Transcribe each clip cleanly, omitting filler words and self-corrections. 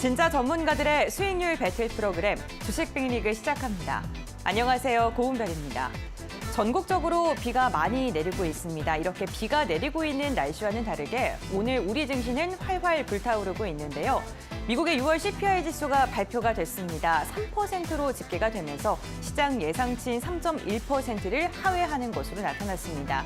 진짜 전문가들의 수익률 배틀 프로그램 주식 빅리그 시작합니다. 안녕하세요, 고은별입니다. 전국적으로 비가 많이 내리고 있습니다. 이렇게 비가 내리고 있는 날씨와는 다르게 오늘 우리 증시는 활활 불타오르고 있는데요. 미국의 6월 CPI 지수가 발표가 됐습니다. 3%로 집계가 되면서 시장 예상치인 3.1%를 하회하는 것으로 나타났습니다.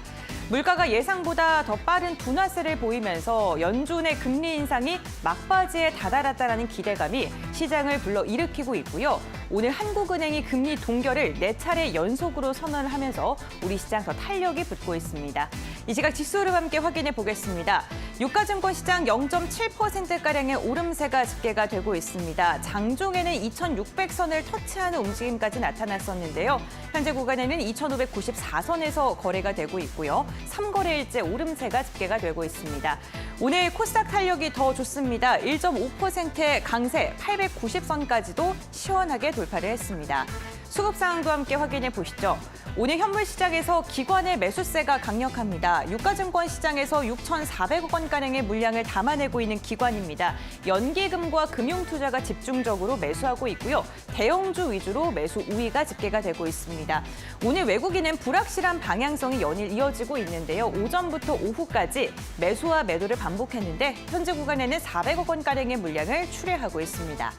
물가가 예상보다 더 빠른 둔화세를 보이면서 연준의 금리 인상이 막바지에 다다랐다는 기대감이 시장을 불러일으키고 있고요. 오늘 한국은행이 금리 동결을 4차례 연속으로 선언을 하면서 우리 시장 더 탄력이 붙고 있습니다. 이 시각 지수 흐름 함께 확인해 보겠습니다. 유가증권 시장 0.7%가량의 오름세가 집계가 되고 있습니다. 장중에는 2,600선을 터치하는 움직임까지 나타났었는데요. 현재 구간에는 2,594선에서 거래가 되고 있고요. 3거래일째 오름세가 집계가 되고 있습니다. 오늘 코스닥 탄력이 더 좋습니다. 1.5%의 강세 890선까지도 시원하게 돌파를 했습니다. 수급 상황도 함께 확인해 보시죠. 오늘 현물 시장에서 기관의 매수세가 강력합니다. 유가증권 시장에서 6,400억 원가량의 물량을 담아내고 있는 기관입니다. 연기금과 금융투자가 집중적으로 매수하고 있고요. 대형주 위주로 매수 우위가 집계가 되고 있습니다. 오늘 외국인은 불확실한 방향성이 연일 이어지고 있는데요. 오전부터 오후까지 매수와 매도를 반복했는데 현재 구간에는 400억 원가량의 물량을 출회하고 있습니다.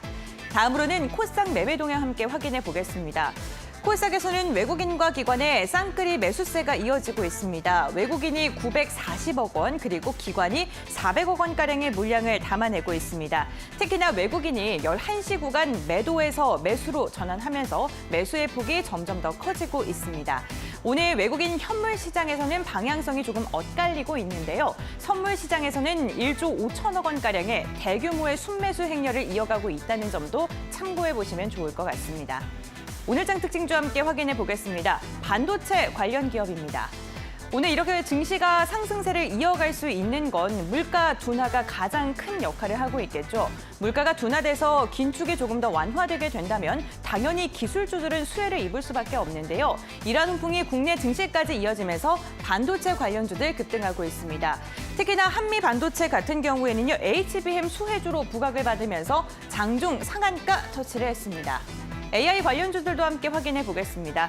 다음으로는 코스닥 매매 동향 함께 확인해 보겠습니다. 코스닥에서는 외국인과 기관의 쌍끌이 매수세가 이어지고 있습니다. 외국인이 940억 원 그리고 기관이 400억 원가량의 물량을 담아내고 있습니다. 특히나 외국인이 11시 구간 매도에서 매수로 전환하면서 매수의 폭이 점점 더 커지고 있습니다. 오늘 외국인 현물 시장에서는 방향성이 조금 엇갈리고 있는데요. 선물 시장에서는 1조 5천억 원가량의 대규모의 순매수 행렬을 이어가고 있다는 점도 참고해 보시면 좋을 것 같습니다. 오늘장 특징주 함께 확인해 보겠습니다. 반도체 관련 기업입니다. 오늘 이렇게 증시가 상승세를 이어갈 수 있는 건 물가 둔화가 가장 큰 역할을 하고 있겠죠. 물가가 둔화돼서 긴축이 조금 더 완화되게 된다면 당연히 기술주들은 수혜를 입을 수밖에 없는데요. 이러한 훈풍이 국내 증시까지 이어지면서 반도체 관련주들 급등하고 있습니다. 특히나 한미 반도체 같은 경우에는요, HBM 수혜주로 부각을 받으면서 장중 상한가 터치를 했습니다. AI 관련주들도 함께 확인해 보겠습니다.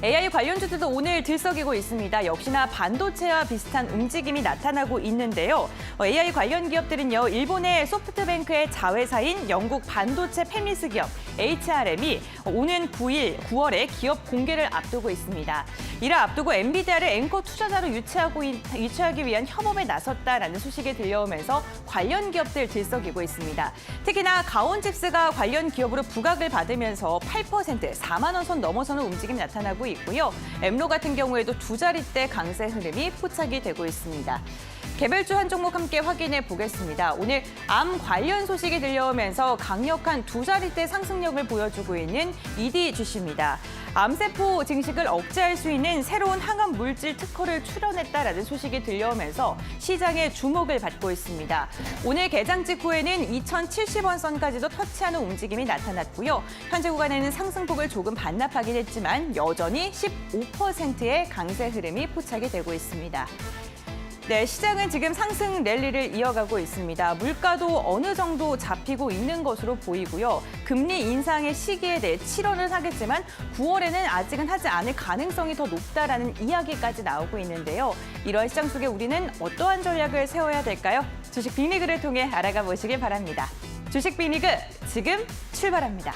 AI 관련주들도 오늘 들썩이고 있습니다. 역시나 반도체와 비슷한 움직임이 나타나고 있는데요. AI 관련 기업들은요, 일본의 소프트뱅크의 자회사인 영국 반도체 페미스 기업 HRM이 오는 9월에 기업 공개를 앞두고 있습니다. 이를 앞두고 엔비디아를 앵커 투자자로 유치하기 위한 협업에 나섰다라는 소식이 들려오면서 관련 기업들 들썩이고 있습니다. 특히나 가온칩스가 관련 기업으로 부각을 받으면서 8% 4만 원 선 넘어서는 움직임이 나타나고 있고요. 엠로 같은 경우에도 두 자릿대 강세 흐름이 포착이 되고 있습니다. 개별주 한 종목 함께 확인해 보겠습니다. 오늘 암 관련 소식이 들려오면서 강력한 두 자릿대 상승력을 보여주고 있는 EDGC입니다. 암세포 증식을 억제할 수 있는 새로운 항암 물질 특허를 출원했다라는 소식이 들려오면서 시장의 주목을 받고 있습니다. 오늘 개장 직후에는 2,070원 선까지도 터치하는 움직임이 나타났고요. 현재 구간에는 상승폭을 조금 반납하긴 했지만 여전히 15%의 강세 흐름이 포착이 되고 있습니다. 네, 시장은 지금 상승 랠리를 이어가고 있습니다. 물가도 어느 정도 잡히고 있는 것으로 보이고요. 금리 인상의 시기에 대해 7월은 하겠지만 9월에는 아직은 하지 않을 가능성이 더 높다라는 이야기까지 나오고 있는데요. 이런 시장 속에 우리는 어떠한 전략을 세워야 될까요? 주식 빅리그를 통해 알아가 보시길 바랍니다. 주식 빅리그 지금 출발합니다.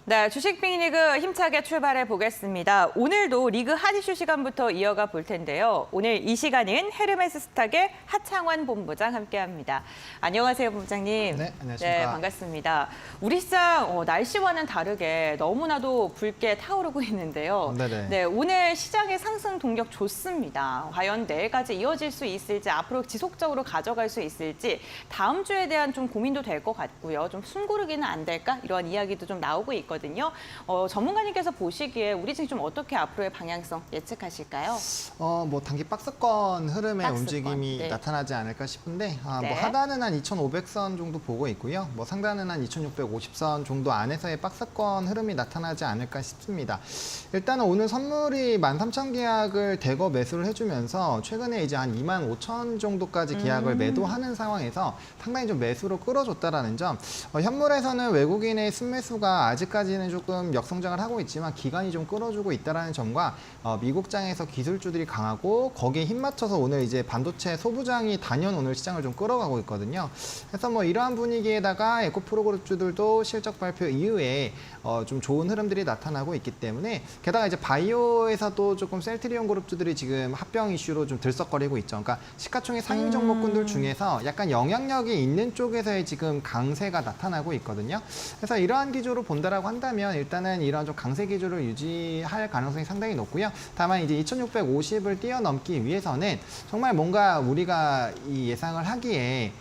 네, 주식 빅리그 힘차게 출발해 보겠습니다. 오늘도 리그 핫 이슈 시간부터 이어가 볼 텐데요. 오늘 이 시간은 헤르메스 스탁의 하창환 본부장 함께합니다. 안녕하세요, 본부장님. 네, 안녕하십니까. 네, 반갑습니다. 우리 시장 날씨와는 다르게 너무나도 붉게 타오르고 있는데요. 네네. 네, 오늘 시장의 상승 동력 좋습니다. 과연 내일까지 이어질 수 있을지, 앞으로 지속적으로 가져갈 수 있을지 다음 주에 대한 좀 고민도 될 것 같고요. 좀 숨고르기는 안 될까? 이런 이야기도 좀 나오고 있거든요. 전문가님께서 보시기에 우리 지금 좀 어떻게 앞으로의 방향성 예측하실까요? 뭐 단기 박스권 흐름의 박스권, 움직임이 네. 나타나지 않을까 싶은데, 네. 뭐 하단은 한 2,500선 정도 보고 있고요. 뭐 상단은 한 2,650선 정도 안에서의 박스권 흐름이 나타나지 않을까 싶습니다. 일단은 오늘 선물이 13,000 계약을 대거 매수를 해주면서 최근에 이제 한 25,000 정도까지 계약을 매도하는 상황에서 상당히 좀 매수로 끌어줬다라는 점. 현물에서는 외국인의 순매수가 아직까지는 조금 역성장을 하고 있지만 기간이 좀 끌어주고 있다는 점과 미국장에서 기술주들이 강하고 거기에 힘 맞춰서 오늘 이제 반도체 소부장이 단연 오늘 시장을 좀 끌어가고 있거든요. 그래서 뭐 이러한 분위기에다가 에코프로그룹주들도 실적 발표 이후에 좀 좋은 흐름들이 나타나고 있기 때문에, 게다가 이제 바이오에서도 조금 셀트리온 그룹주들이 지금 합병 이슈로 좀 들썩거리고 있죠. 그러니까 시가총액 상위 종목군들 중에서 약간 영향력이 있는 쪽에서의 지금 강세가 나타나고 있거든요. 그래서 이러한 기조로 본다라고 한다면 일단은 이런 좀 강세 기조를 유지할 가능성이 상당히 높고요. 다만 이제 2,650을 뛰어넘기 위해서는 정말 뭔가 우리가 이 예상을 하기에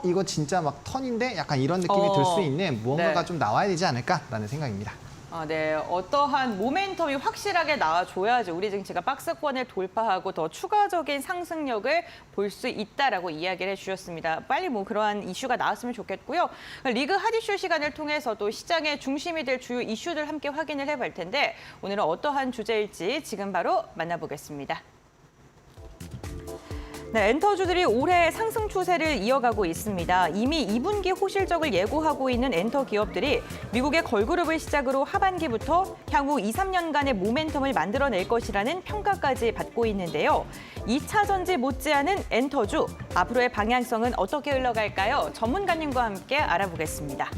이거 진짜 막 턴인데 약간 이런 느낌이 들 수 있는 무언가가 네. 좀 나와야 되지 않을까라는 생각입니다. 네, 어떠한 모멘텀이 확실하게 나와줘야지 우리 증시가 박스권을 돌파하고 더 추가적인 상승력을 볼 수 있다라고 이야기를 해주셨습니다. 빨리 뭐 그러한 이슈가 나왔으면 좋겠고요. 리그 핫 이슈 시간을 통해서도 시장의 중심이 될 주요 이슈들 함께 확인을 해볼 텐데 오늘은 어떠한 주제일지 지금 바로 만나보겠습니다. 네, 엔터주들이 올해 상승 추세를 이어가고 있습니다. 이미 2분기 호실적을 예고하고 있는 엔터 기업들이 미국의 걸그룹을 시작으로 하반기부터 향후 2, 3년간의 모멘텀을 만들어낼 것이라는 평가까지 받고 있는데요. 2차 전지 못지않은 엔터주, 앞으로의 방향성은 어떻게 흘러갈까요? 전문가님과 함께 알아보겠습니다.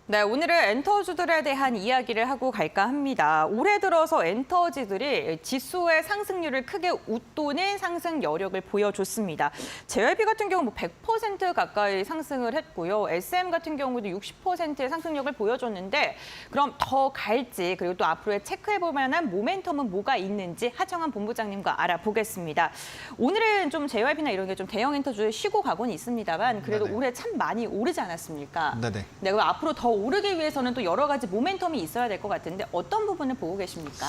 네, 오늘은 엔터주들에 대한 이야기를 하고 갈까 합니다. 올해 들어서 엔터지들이 지수의 상승률을 크게 웃도는 상승 여력을 보여줬습니다. JYP 같은 경우 뭐 100% 가까이 상승을 했고요. SM 같은 경우도 60%의 상승력을 보여줬는데 그럼 더 갈지, 그리고 또 앞으로의 체크해볼 만한 모멘텀은 뭐가 있는지 하창환 본부장님과 알아보겠습니다. 오늘은 좀 JYP나 이런 게 좀 대형 엔터주에 쉬고 가고는 있습니다만 그래도 네네. 올해 참 많이 오르지 않았습니까? 네네. 네, 그럼 앞으로 더 오르기 위해서는 또 여러 가지 모멘텀이 있어야 될 것 같은데 어떤 부분을 보고 계십니까?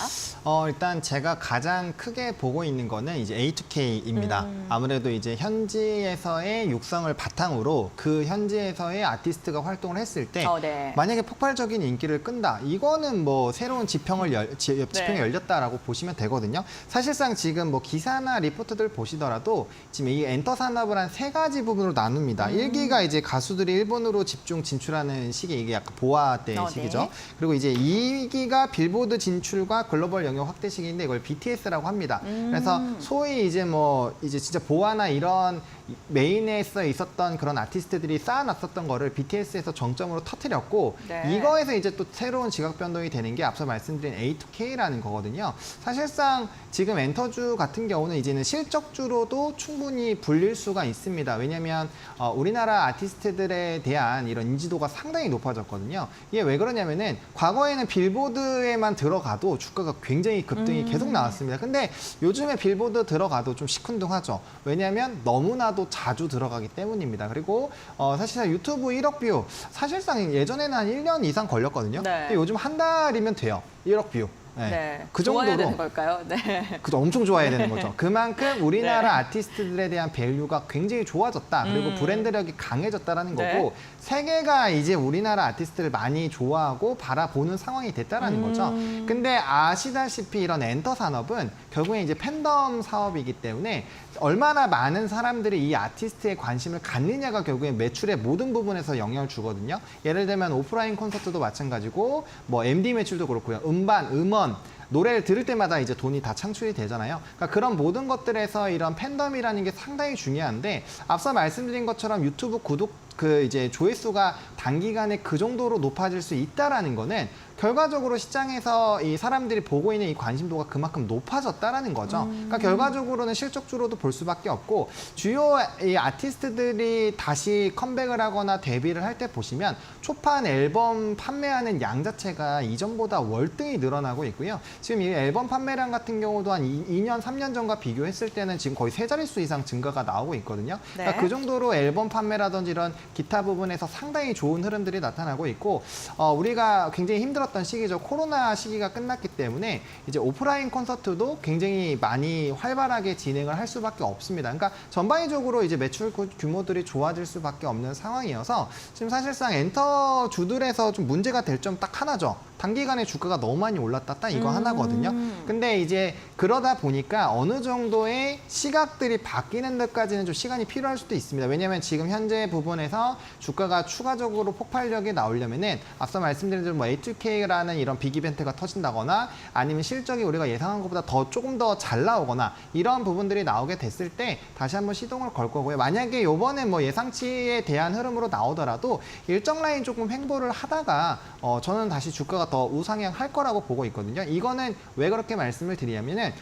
일단 제가 가장 크게 보고 있는 거는 이제 A2K입니다. 아무래도 이제 현지에서의 육성을 바탕으로 그 현지에서의 아티스트가 활동을 했을 때 네. 만약에 폭발적인 인기를 끈다. 이거는 뭐 새로운 지평이 네. 열렸다라고 보시면 되거든요. 사실상 지금 뭐 기사나 리포트들 보시더라도 지금 이 엔터 산업을 한 3가지 부분으로 나눕니다. 1기가 이제 가수들이 일본으로 집중 진출하는 시기, 이게 약간 보아 때 시기죠. 네. 그리고 이제 2기가 빌보드 진출과 글로벌 영역 확대 시기인데 이걸 BTS라고 합니다. 그래서 소위 이제 뭐 이제 진짜 보아나 이런 메인에서 있었던 그런 아티스트들이 쌓아놨었던 거를 BTS에서 정점으로 터뜨렸고 네. 이거에서 이제 또 새로운 지각 변동이 되는 게 앞서 말씀드린 A2K라는 거거든요. 사실상 지금 엔터주 같은 경우는 이제는 실적주로도 충분히 불릴 수가 있습니다. 왜냐하면 우리나라 아티스트들에 대한 이런 인지도가 상당히 높아졌거든요. 이게 왜 그러냐면은 과거에는 빌보드에만 들어가도 주가가 굉장히 급등이 계속 나왔습니다. 근데 요즘에 빌보드 들어가도 좀 시큰둥하죠. 왜냐하면 너무나도 자주 들어가기 때문입니다. 그리고 사실상 유튜브 1억 뷰, 사실상 예전에는 한 1년 이상 걸렸거든요. 네. 근데 요즘 한 달이면 돼요. 1억 뷰. 네. 그 좋아야 정도로 되는 걸까요? 네. 그죠, 엄청 좋아해야 되는 거죠. 그만큼 우리나라 네. 아티스트들에 대한 밸류가 굉장히 좋아졌다. 그리고 브랜드력이 강해졌다라는 네. 거고 세계가 이제 우리나라 아티스트를 많이 좋아하고 바라보는 상황이 됐다라는 거죠. 근데 아시다시피 이런 엔터 산업은 결국에 이제 팬덤 사업이기 때문에 얼마나 많은 사람들이 이 아티스트에 관심을 갖느냐가 결국에 매출의 모든 부분에서 영향을 주거든요. 예를 들면 오프라인 콘서트도 마찬가지고 뭐 MD 매출도 그렇고요. 음반, 음원 노래를 들을 때마다 이제 돈이 다 창출이 되잖아요. 그러니까 그런 모든 것들에서 이런 팬덤이라는 게 상당히 중요한데 앞서 말씀드린 것처럼 유튜브 구독 이제 조회수가 단기간에 그 정도로 높아질 수 있다라는 거는 결과적으로 시장에서 이 사람들이 보고 있는 이 관심도가 그만큼 높아졌다라는 거죠. 그러니까 결과적으로는 실적주로도 볼 수밖에 없고 주요 이 아티스트들이 다시 컴백을 하거나 데뷔를 할 때 보시면 초판 앨범 판매하는 양 자체가 이전보다 월등히 늘어나고 있고요. 지금 이 앨범 판매량 같은 경우도 한 2년, 3년 전과 비교했을 때는 지금 거의 3자릿수 이상 증가가 나오고 있거든요. 그러니까 네. 그 정도로 앨범 판매라든지 이런 기타 부분에서 상당히 좋은 흐름들이 나타나고 있고 우리가 굉장히 힘들었던 시기죠. 코로나 시기가 끝났기 때문에 이제 오프라인 콘서트도 굉장히 많이 활발하게 진행을 할 수밖에 없습니다. 그러니까 전반적으로 이제 매출 규모들이 좋아질 수밖에 없는 상황이어서 지금 사실상 엔터주들에서 좀 문제가 될 점 딱 하나죠. 단기간에 주가가 너무 많이 올랐다 딱 이거 하나거든요. 근데 이제 그러다 보니까 어느 정도의 시각들이 바뀌는 데까지는 좀 시간이 필요할 수도 있습니다. 왜냐하면 지금 현재 부분에서 주가가 추가적으로 폭발력이 나오려면은 앞서 말씀드린 대로 뭐 A2K라는 이런 빅 이벤트가 터진다거나 아니면 실적이 우리가 예상한 것보다 조금 더 잘 나오거나 이런 부분들이 나오게 됐을 때 다시 한번 시동을 걸 거고요. 만약에 요번에 뭐 예상치에 대한 흐름으로 나오더라도 일정 라인 조금 횡보를 하다가 저는 다시 주가가 더 우상향할 거라고 보고 있거든요. 이거는 왜 그렇게 말씀을 드리냐면은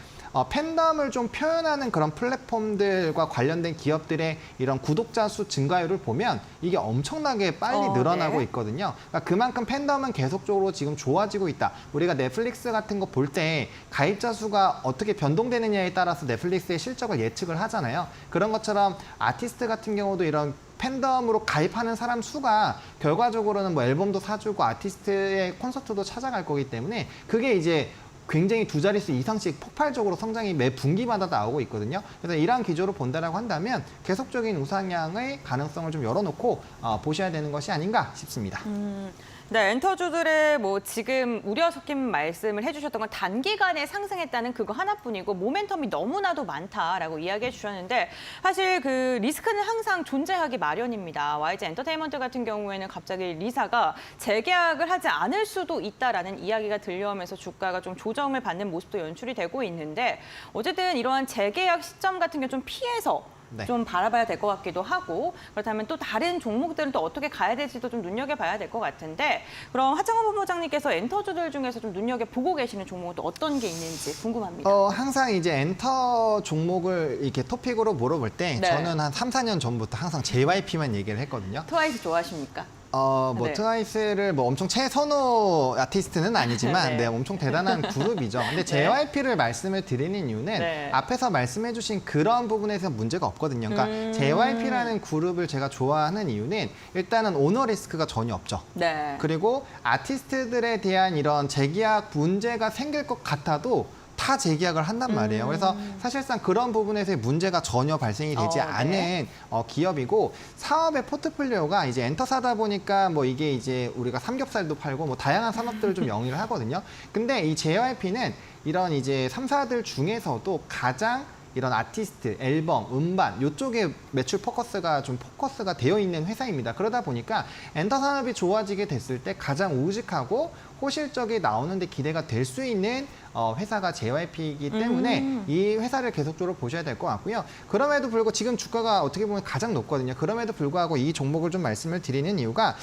팬덤을 좀 표현하는 그런 플랫폼들과 관련된 기업들의 이런 구독자 수 증가율을 보면 이게 엄청나게 빨리 늘어나고 네. 있거든요. 그러니까 그만큼 팬덤은 계속적으로 지금 좋아지고 있다. 우리가 넷플릭스 같은 거 볼 때 가입자 수가 어떻게 변동되느냐에 따라서 넷플릭스의 실적을 예측을 하잖아요. 그런 것처럼 아티스트 같은 경우도 이런 팬덤으로 가입하는 사람 수가 결과적으로는 뭐 앨범도 사주고 아티스트의 콘서트도 찾아갈 거기 때문에 그게 이제 굉장히 두 자릿수 이상씩 폭발적으로 성장이 매 분기마다 나오고 있거든요. 그래서 이러한 기조로 본다라고 한다면 계속적인 우상향의 가능성을 좀 열어놓고 보셔야 되는 것이 아닌가 싶습니다. 네, 엔터주들의 뭐 지금 우려 섞인 말씀을 해주셨던 건 단기간에 상승했다는 그거 하나뿐이고 모멘텀이 너무나도 많다라고 이야기해 주셨는데 사실 그 리스크는 항상 존재하기 마련입니다. YG 엔터테인먼트 같은 경우에는 갑자기 리사가 재계약을 하지 않을 수도 있다라는 이야기가 들려오면서 주가가 좀 조정을 받는 모습도 연출이 되고 있는데 어쨌든 이러한 재계약 시점 같은 게 좀 피해서 네. 좀 바라봐야 될 것 같기도 하고 그렇다면 또 다른 종목들은 또 어떻게 가야 될지도 좀 눈여겨봐야 될 것 같은데 그럼 하창호 본부장님께서 엔터주들 중에서 좀 눈여겨보고 계시는 종목은 또 어떤 게 있는지 궁금합니다. 항상 이제 엔터 종목을 이렇게 토픽으로 물어볼 때 네. 저는 한 3, 4년 전부터 항상 JYP만 얘기를 했거든요. 트와이스 좋아하십니까? 뭐 네. 트와이스를 뭐 엄청 최선호 아티스트는 아니지만 네. 네, 엄청 대단한 그룹이죠. 근데 JYP를 말씀을 드리는 이유는 네. 앞에서 말씀해주신 그런 부분에서 문제가 없거든요. 그러니까 JYP라는 그룹을 제가 좋아하는 이유는 일단은 오너 리스크가 전혀 없죠. 네. 그리고 아티스트들에 대한 이런 재계약 문제가 생길 것 같아도 다 재계약을 한단 말이에요. 그래서 사실상 그런 부분에서의 문제가 전혀 발생이 되지 네. 않은 기업이고 사업의 포트폴리오가 이제 엔터사다 보니까 뭐 이게 이제 우리가 삼겹살도 팔고 뭐 다양한 산업들을 좀 영위를 하거든요. 근데 이 JYP는 이런 이제 3사들 중에서도 가장 이런 아티스트, 앨범, 음반 이쪽에 매출 포커스가 되어 있는 회사입니다. 그러다 보니까 엔터 산업이 좋아지게 됐을 때 가장 우직하고 호실적이 나오는데 기대가 될 수 있는 회사가 JYP이기 때문에 이 회사를 계속적으로 보셔야 될 것 같고요. 그럼에도 불구하고 지금 주가가 어떻게 보면 가장 높거든요. 그럼에도 불구하고 이 종목을 좀 말씀을 드리는 이유가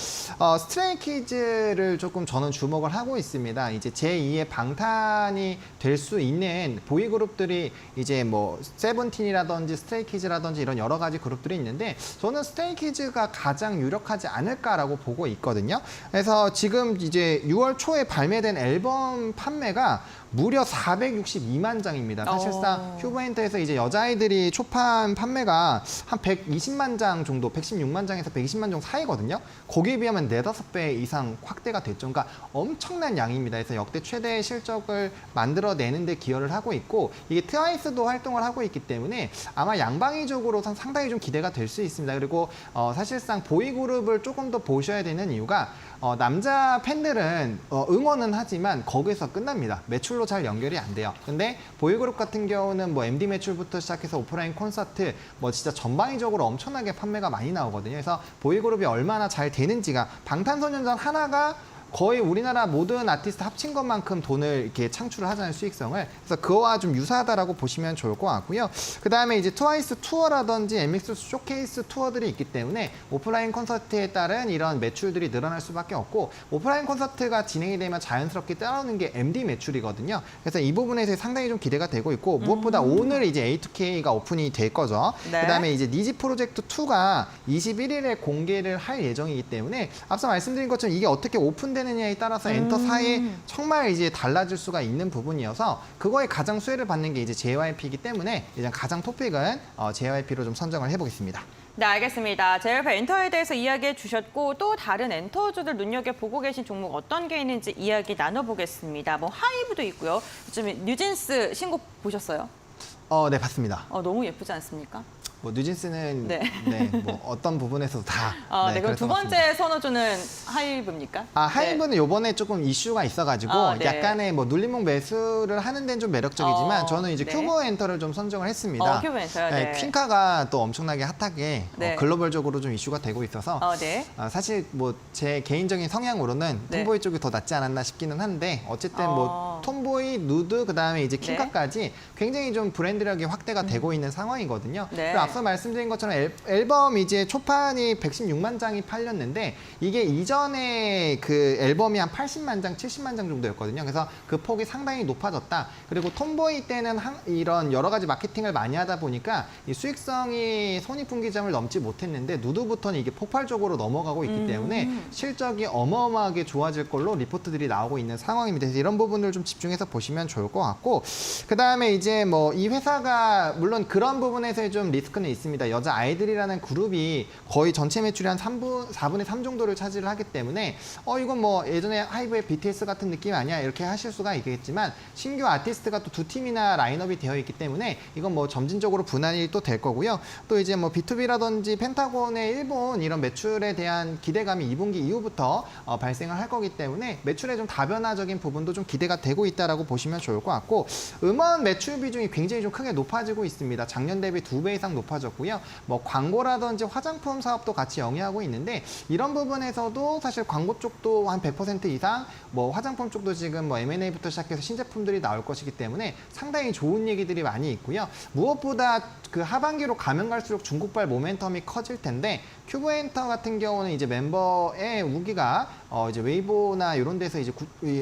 스트레이키즈를 조금 저는 주목을 하고 있습니다. 이제 제2의 방탄이 될 수 있는 보이그룹들이 이제 뭐 세븐틴이라든지 스트레이키즈라든지 이런 여러 가지 그룹들이 있는데 저는 스트레이키즈가 가장 유력하지 않을까라고 보고 있거든요. 그래서 지금 이제 6월 초에 발매된 앨범 판매가 무려 462만 장입니다. 사실상 큐브엔터에서 이제 여자아이들이 초판 판매가 한 120만 장 정도, 116만 장에서 120만 장 사이거든요. 거기에 비하면 4-5배 이상 확대가 됐죠. 그러니까 엄청난 양입니다. 그래서 역대 최대의 실적을 만들어내는 데 기여를 하고 있고, 이게 트와이스도 활동을 하고 있기 때문에 아마 양방위적으로 상당히 좀 기대가 될 수 있습니다. 그리고 사실상 보이그룹을 조금 더 보셔야 되는 이유가 남자 팬들은 응원은 하지만 거기서 끝납니다. 매출로 잘 연결이 안 돼요. 근데 보이그룹 같은 경우는 뭐 MD 매출부터 시작해서 오프라인 콘서트 뭐 진짜 전방위적으로 엄청나게 판매가 많이 나오거든요. 그래서 보이그룹이 얼마나 잘 되는지가, 방탄소년단 하나가 거의 우리나라 모든 아티스트 합친 것만큼 돈을 이렇게 창출을 하잖아요, 수익성을. 그래서 그거와 좀 유사하다라고 보시면 좋을 것 같고요. 그 다음에 이제 트와이스 투어라든지 MX 쇼케이스 투어들이 있기 때문에 오프라인 콘서트에 따른 이런 매출들이 늘어날 수밖에 없고, 오프라인 콘서트가 진행이 되면 자연스럽게 따라오는 게 MD 매출이거든요. 그래서 이 부분에서 상당히 좀 기대가 되고 있고, 무엇보다 오늘 이제 A2K가 오픈이 될 거죠. 네. 그 다음에 이제 니지 프로젝트 2가 21일에 공개를 할 예정이기 때문에, 앞서 말씀드린 것처럼 이게 어떻게 오픈되느냐에 따라서 엔터 사이에 정말 이제 달라질 수가 있는 부분이어서, 그거에 가장 수혜를 받는 게 이제 JYP이기 때문에 일단 가장 토픽은 JYP로 좀 선정을 해보겠습니다. 네, 알겠습니다. JYP 엔터에 대해서 이야기해 주셨고, 또 다른 엔터주들 눈여겨보고 계신 종목 어떤 게 있는지 이야기 나눠보겠습니다. 뭐 하이브도 있고요. 요즘 뉴진스 신곡 보셨어요? 네, 봤습니다. 너무 예쁘지 않습니까? 뭐 뉴진스는 네. 뭐 어떤 부분에서도 다. 네, 그럼 두 번째 선호주는 하이브입니까? 하이브는 요번에 조금 이슈가 있어가지고 네. 약간의 뭐 눌림목 매수를 하는 데는 좀 매력적이지만, 저는 이제 네. 큐브 엔터를 좀 선정을 했습니다. 큐브 엔터요. 네, 네. 퀸카가 또 엄청나게 핫하게 네. 글로벌적으로 좀 이슈가 되고 있어서 네. 사실 뭐 제 개인적인 성향으로는 네. 톰보이 쪽이 더 낫지 않았나 싶기는 한데, 어쨌든 뭐 톰보이, 누드, 그다음에 이제 퀸카까지 굉장히 좀 브랜드력이 확대가 되고 있는 상황이거든요. 네. 그리고 앞서 말씀드린 것처럼 앨범 이제 초판이 116만 장이 팔렸는데, 이게 이전에 그 앨범이 한 80만 장, 70만 장 정도였거든요. 그래서 그 폭이 상당히 높아졌다. 그리고 톰보이 때는 이런 여러 가지 마케팅을 많이 하다 보니까 이 수익성이 손익분기점을 넘지 못했는데, 누드부터는 이게 폭발적으로 넘어가고 있기 때문에 실적이 어마어마하게 좋아질 걸로 리포트들이 나오고 있는 상황입니다. 그래서 이런 부분을 좀 집중해서 보시면 좋을 것 같고, 그 다음에 이제 뭐 이 회사가 물론 그런 부분에서의 좀 리스크는 있습니다. 여자 아이들이라는 그룹이 거의 전체 매출의 한 4분의 3 정도를 차지를 하기 때문에 이건 뭐 예전에 하이브의 BTS 같은 느낌 아니야, 이렇게 하실 수가 있겠지만, 신규 아티스트가 또 2팀이나 라인업이 되어 있기 때문에 이건 뭐 점진적으로 분할이 또 될 거고요. 또 이제 뭐 B2B라든지 펜타곤의 일본 이런 매출에 대한 기대감이 2분기 이후부터 발생을 할 거기 때문에 매출의 좀 다변화적인 부분도 좀 기대가 되고 있다라고 보시면 좋을 것 같고, 음원 매출 비중이 굉장히 좀 크게 높아지고 있습니다. 작년 대비 2배 이상 높아졌고요. 뭐 광고라든지 화장품 사업도 같이 영위하고 있는데, 이런 부분에서도 사실 광고 쪽도 한 100% 이상, 뭐 화장품 쪽도 지금 뭐 M&A부터 시작해서 신제품들이 나올 것이기 때문에 상당히 좋은 얘기들이 많이 있고요. 무엇보다 그 하반기로 가면 갈수록 중국발 모멘텀이 커질 텐데, 큐브엔터 같은 경우는 이제 멤버의 우기가 이제 웨이보나 이런 데서 이제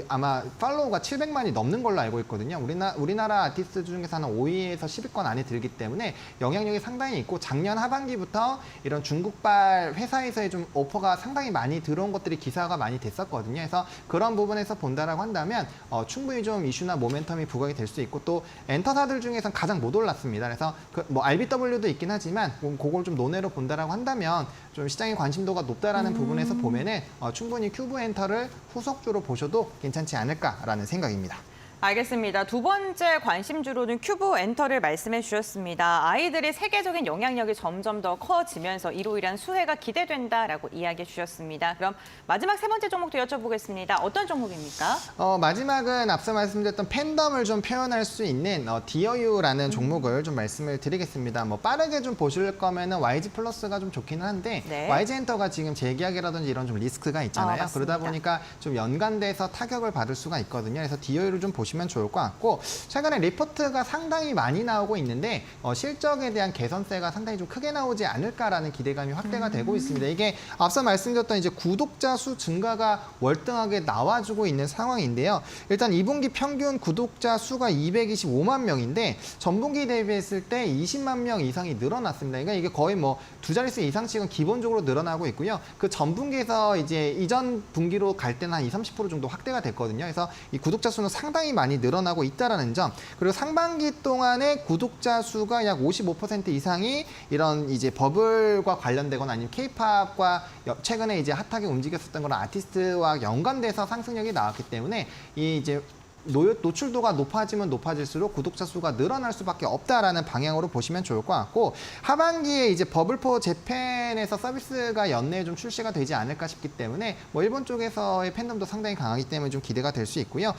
아마 팔로우가 700만이 넘는 걸로 알고 있거든요. 우리나라 아티스트 중에서 한 5위에서 10위권 안에 들기 때문에 영향력이 상당히 있고, 작년 하반기부터 이런 중국발 회사에서의 좀 오퍼가 상당히 많이 들어온 것들이 기사가 많이 됐었거든요. 그래서 그런 부분에서 본다라고 한다면 충분히 좀 이슈나 모멘텀이 부각이 될 수 있고, 또 엔터사들 중에서는 가장 못 올랐습니다. 그래서 뭐 RBW도 있긴 하지만 그걸 좀 논외로 본다라고 한다면 좀 시장의 관심도가 높다라는 부분에서 보면은 충분히 큐브 엔터를 후속주로 보셔도 괜찮지 않을까라는 생각입니다. 알겠습니다. 두 번째 관심주로는 큐브 엔터를 말씀해 주셨습니다. 아이들의 세계적인 영향력이 점점 더 커지면서 이로 인한 수혜가 기대된다라고 이야기해 주셨습니다. 그럼 마지막 세 번째 종목도 여쭤보겠습니다. 어떤 종목입니까? 마지막은 앞서 말씀드렸던 팬덤을 좀 표현할 수 있는 디어유라는 종목을 좀 말씀을 드리겠습니다. 뭐 빠르게 좀 보실 거면은 YG 플러스가 좀 좋기는 한데, 네. YG 엔터가 지금 재계약이라든지 이런 좀 리스크가 있잖아요. 맞습니다. 그러다 보니까 좀 연관돼서 타격을 받을 수가 있거든요. 그래서 디어유를 좀 보시면 좋을 것 같고, 최근에 리포트가 상당히 많이 나오고 있는데 실적에 대한 개선세가 상당히 좀 크게 나오지 않을까라는 기대감이 확대가 되고 있습니다. 이게 앞서 말씀드렸던 이제 구독자 수 증가가 월등하게 나와주고 있는 상황인데요. 일단 2분기 평균 구독자 수가 225만 명인데 전분기 대비했을 때 20만 명 이상이 늘어났습니다. 그러니까 이게 거의 뭐 두 자릿수 이상씩은 기본적으로 늘어나고 있고요. 그 전분기에서 이제 이전 분기로 갈 때는 한 20-30% 정도 확대가 됐거든요. 그래서 이 구독자 수는 상당히 많이 늘어나고 있다라는 점. 그리고 상반기 동안에 구독자 수가 약 55% 이상이 이런 이제 버블과 관련되거나 아니면 K-팝과 최근에 이제 핫하게 움직였었던 그런 아티스트와 연관돼서 상승력이 나왔기 때문에 이 이제 노출도가 높아지면 높아질수록 구독자 수가 늘어날 수밖에 없다라는 방향으로 보시면 좋을 것 같고, 하반기에 이제 버블4 재팬에서 서비스가 연내에 좀 출시가 되지 않을까 싶기 때문에 뭐 일본 쪽에서의 팬덤도 상당히 강하기 때문에 좀 기대가 될 수 있고요.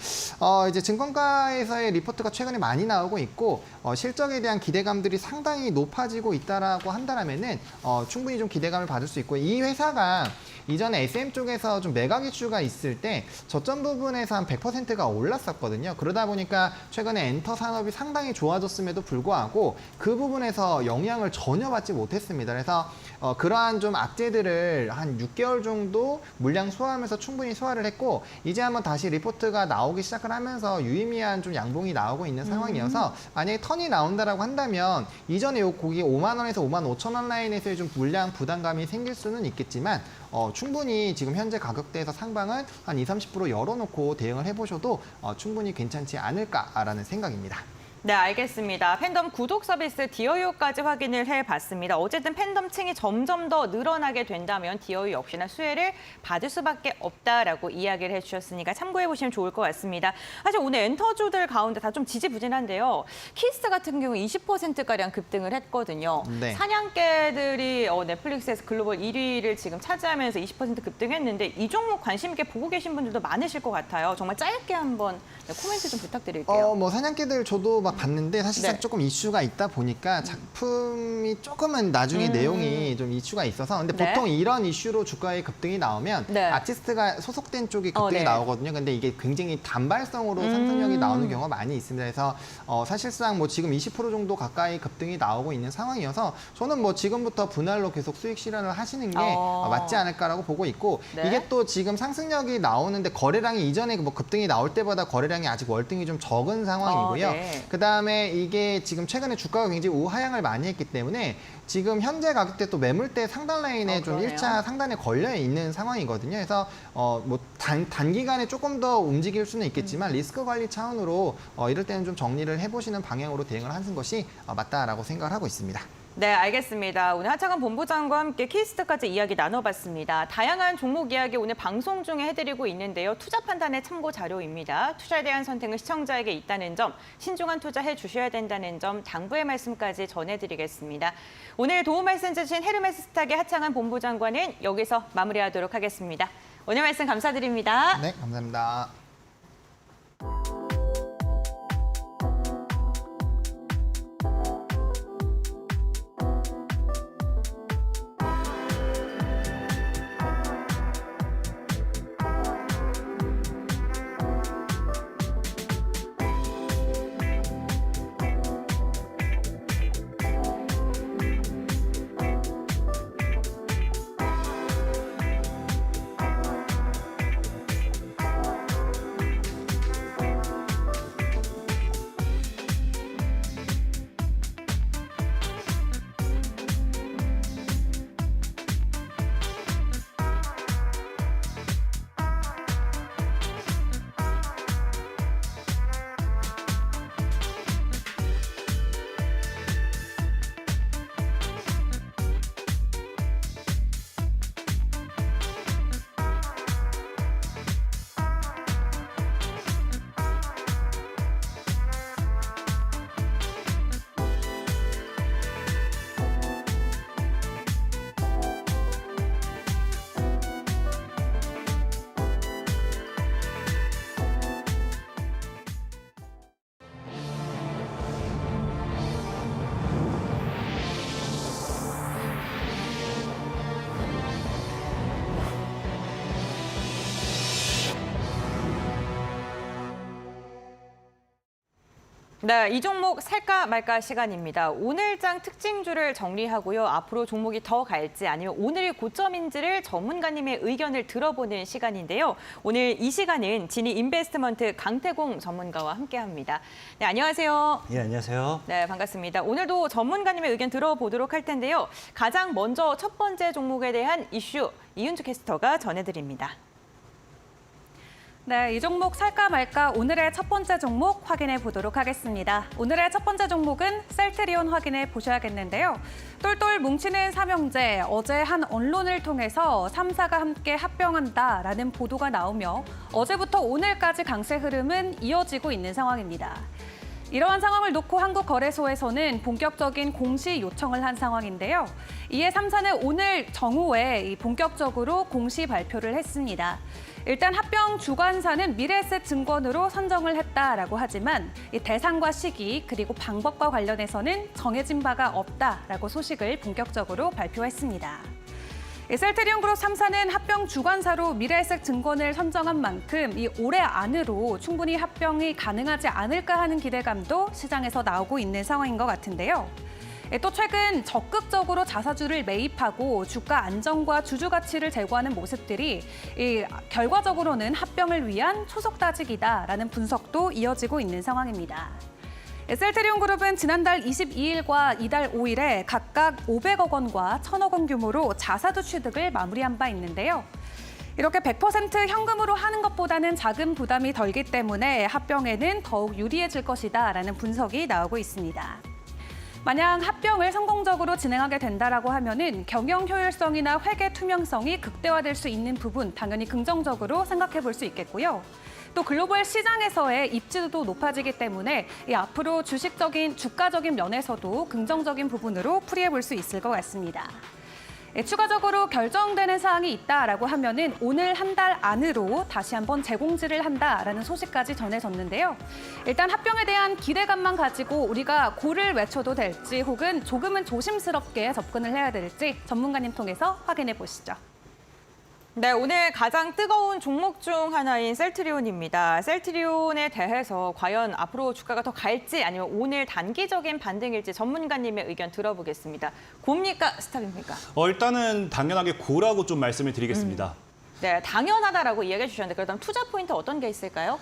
이제 증권가에서의 리포트가 최근에 많이 나오고 있고 실적에 대한 기대감들이 상당히 높아지고 있다라고 한다면은 충분히 좀 기대감을 받을 수 있고, 이 회사가 이전에 SM 쪽에서 좀 매각 이슈가 있을 때 저점 부분에서 한 100%가 올랐었거든요. 그러다 보니까 최근에 엔터 산업이 상당히 좋아졌음에도 불구하고 그 부분에서 영향을 전혀 받지 못했습니다. 그래서 그러한 좀 악재들을 한 6개월 정도 물량 소화하면서 충분히 소화를 했고, 이제 한번 다시 리포트가 나오기 시작을 하면서 유의미한 좀 양봉이 나오고 있는 상황이어서 만약에 턴이 나온다라고 한다면 이전에 요 고기 5만 원에서 5만 5천 원 라인에서의 좀 물량 부담감이 생길 수는 있겠지만 충분히 지금 현재 가격대에서 상방은 한 20, 30% 열어놓고 대응을 해보셔도 충분히 괜찮지 않을까라는 생각입니다. 네, 알겠습니다. 팬덤 구독 서비스 디어유까지 확인을 해봤습니다. 어쨌든 팬덤층이 점점 더 늘어나게 된다면 디어유 역시나 수혜를 받을 수밖에 없다라고 이야기를 해주셨으니까 참고해보시면 좋을 것 같습니다. 사실 오늘 엔터주들 가운데 다 좀 지지부진한데요. 키스 같은 경우 20%가량 급등을 했거든요. 네. 사냥개들이 넷플릭스에서 글로벌 1위를 지금 차지하면서 20% 급등했는데 이 종목 관심 있게 보고 계신 분들도 많으실 것 같아요. 정말 짧게 한번 코멘트 좀 부탁드릴게요. 뭐 사냥개들 저도 막 봤는데 사실상 네. 조금 이슈가 있다 보니까 작품이 조금은 나중에 내용이 좀 이슈가 있어서, 근데 네. 보통 이런 이슈로 주가의 급등이 나오면 네. 아티스트가 소속된 쪽이 급등이 네. 나오거든요. 근데 이게 굉장히 단발성으로 상승력이 나오는 경우가 많이 있습니다. 그래서 사실상 뭐 지금 20% 정도 가까이 급등이 나오고 있는 상황이어서 저는 뭐 지금부터 분할로 계속 수익 실현을 하시는 게 맞지 않을까라고 보고 있고, 네. 이게 또 지금 상승력이 나오는데 거래량이 이전에 뭐 급등이 나올 때보다 거래량이 아직 월등히 좀 적은 상황이고요. 네. 그다음에 이게 지금 최근에 주가가 굉장히 우하향을 많이 했기 때문에 지금 현재 가격대 또 매물대 상단 라인에 좀 그러네요. 1차 상단에 걸려 있는 상황이거든요. 그래서 뭐 단기간에 조금 더 움직일 수는 있겠지만 리스크 관리 차원으로 이럴 때는 좀 정리를 해보시는 방향으로 대응을 하는 것이 맞다라고 생각을 하고 있습니다. 네, 알겠습니다. 오늘 하창한 본부장과 함께 키스트까지 이야기 나눠봤습니다. 다양한 종목 이야기 오늘 방송 중에 해드리고 있는데요. 투자 판단의 참고 자료입니다. 투자에 대한 선택은 시청자에게 있다는 점, 신중한 투자해 주셔야 된다는 점, 당부의 말씀까지 전해드리겠습니다. 오늘 도움 말씀 주신 헤르메스 스탁의 하창한 본부장과는 여기서 마무리하도록 하겠습니다. 오늘 말씀 감사드립니다. 네, 감사합니다. 네, 이 종목 살까 말까 시간입니다. 오늘장 특징주를 정리하고요. 앞으로 종목이 더 갈지 아니면 오늘이 고점인지를 전문가님의 의견을 들어보는 시간인데요. 오늘 이 시간은 진이 인베스트먼트 강태공 전문가와 함께합니다. 네, 안녕하세요. 예, 안녕하세요. 네, 반갑습니다. 오늘도 전문가님의 의견 들어보도록 할 텐데요. 가장 먼저 첫 번째 종목에 대한 이슈 이윤주 캐스터가 전해드립니다. 네, 이 종목 살까 말까 오늘의 첫 번째 종목 확인해 보도록 하겠습니다. 오늘의 첫 번째 종목은 셀트리온 확인해 보셔야겠는데요. 똘똘 뭉치는 삼형제, 어제 한 언론을 통해서 3사가 함께 합병한다라는 보도가 나오며 어제부터 오늘까지 강세 흐름은 이어지고 있는 상황입니다. 이러한 상황을 놓고 한국거래소에서는 본격적인 공시 요청을 한 상황인데요. 이에 3사는 오늘 정오에 본격적으로 공시 발표를 했습니다. 일단 합병 주관사는 미래에셋증권으로 선정을 했다라고 하지만 이 대상과 시기 그리고 방법과 관련해서는 정해진 바가 없다라고 소식을 본격적으로 발표했습니다. 셀트리온 그룹 3사는 합병 주관사로 미래에셋증권을 선정한 만큼 이 올해 안으로 충분히 합병이 가능하지 않을까 하는 기대감도 시장에서 나오고 있는 상황인 것 같은데요. 또 최근 적극적으로 자사주를 매입하고 주가 안정과 주주 가치를 제고하는 모습들이 결과적으로는 합병을 위한 초속 따지기다라는 분석도 이어지고 있는 상황입니다. 셀트리온 그룹은 지난달 22일과 이달 5일에 각각 500억 원과 1,000억 원 규모로 자사주 취득을 마무리한 바 있는데요. 이렇게 100% 현금으로 하는 것보다는 자금 부담이 덜기 때문에 합병에는 더욱 유리해질 것이다라는 분석이 나오고 있습니다. 만약 합병을 성공적으로 진행하게 된다라고 하면은 경영 효율성이나 회계 투명성이 극대화될 수 있는 부분 당연히 긍정적으로 생각해 볼 수 있겠고요. 또 글로벌 시장에서의 입지도도 높아지기 때문에 앞으로 주가적인 면에서도 긍정적인 부분으로 풀이해 볼 수 있을 것 같습니다. 추가적으로 결정되는 사항이 있다라고 하면은 오늘 한 달 안으로 다시 한번 재공지를 한다라는 소식까지 전해졌는데요. 일단 합병에 대한 기대감만 가지고 우리가 고를 외쳐도 될지 혹은 조금은 조심스럽게 접근을 해야 될지 전문가님 통해서 확인해 보시죠. 네, 오늘 가장 뜨거운 종목 중 하나인 셀트리온입니다. 셀트리온에 대해서 과연 앞으로 주가가 더 갈지 아니면 오늘 단기적인 반등일지 전문가님의 의견 들어보겠습니다. 고입니까? 스탑입니까? 일단은 당연하게 고라고 좀 말씀을 드리겠습니다. 네, 당연하다라고 이야기해 주셨는데 그렇다면 투자 포인트 어떤 게 있을까요?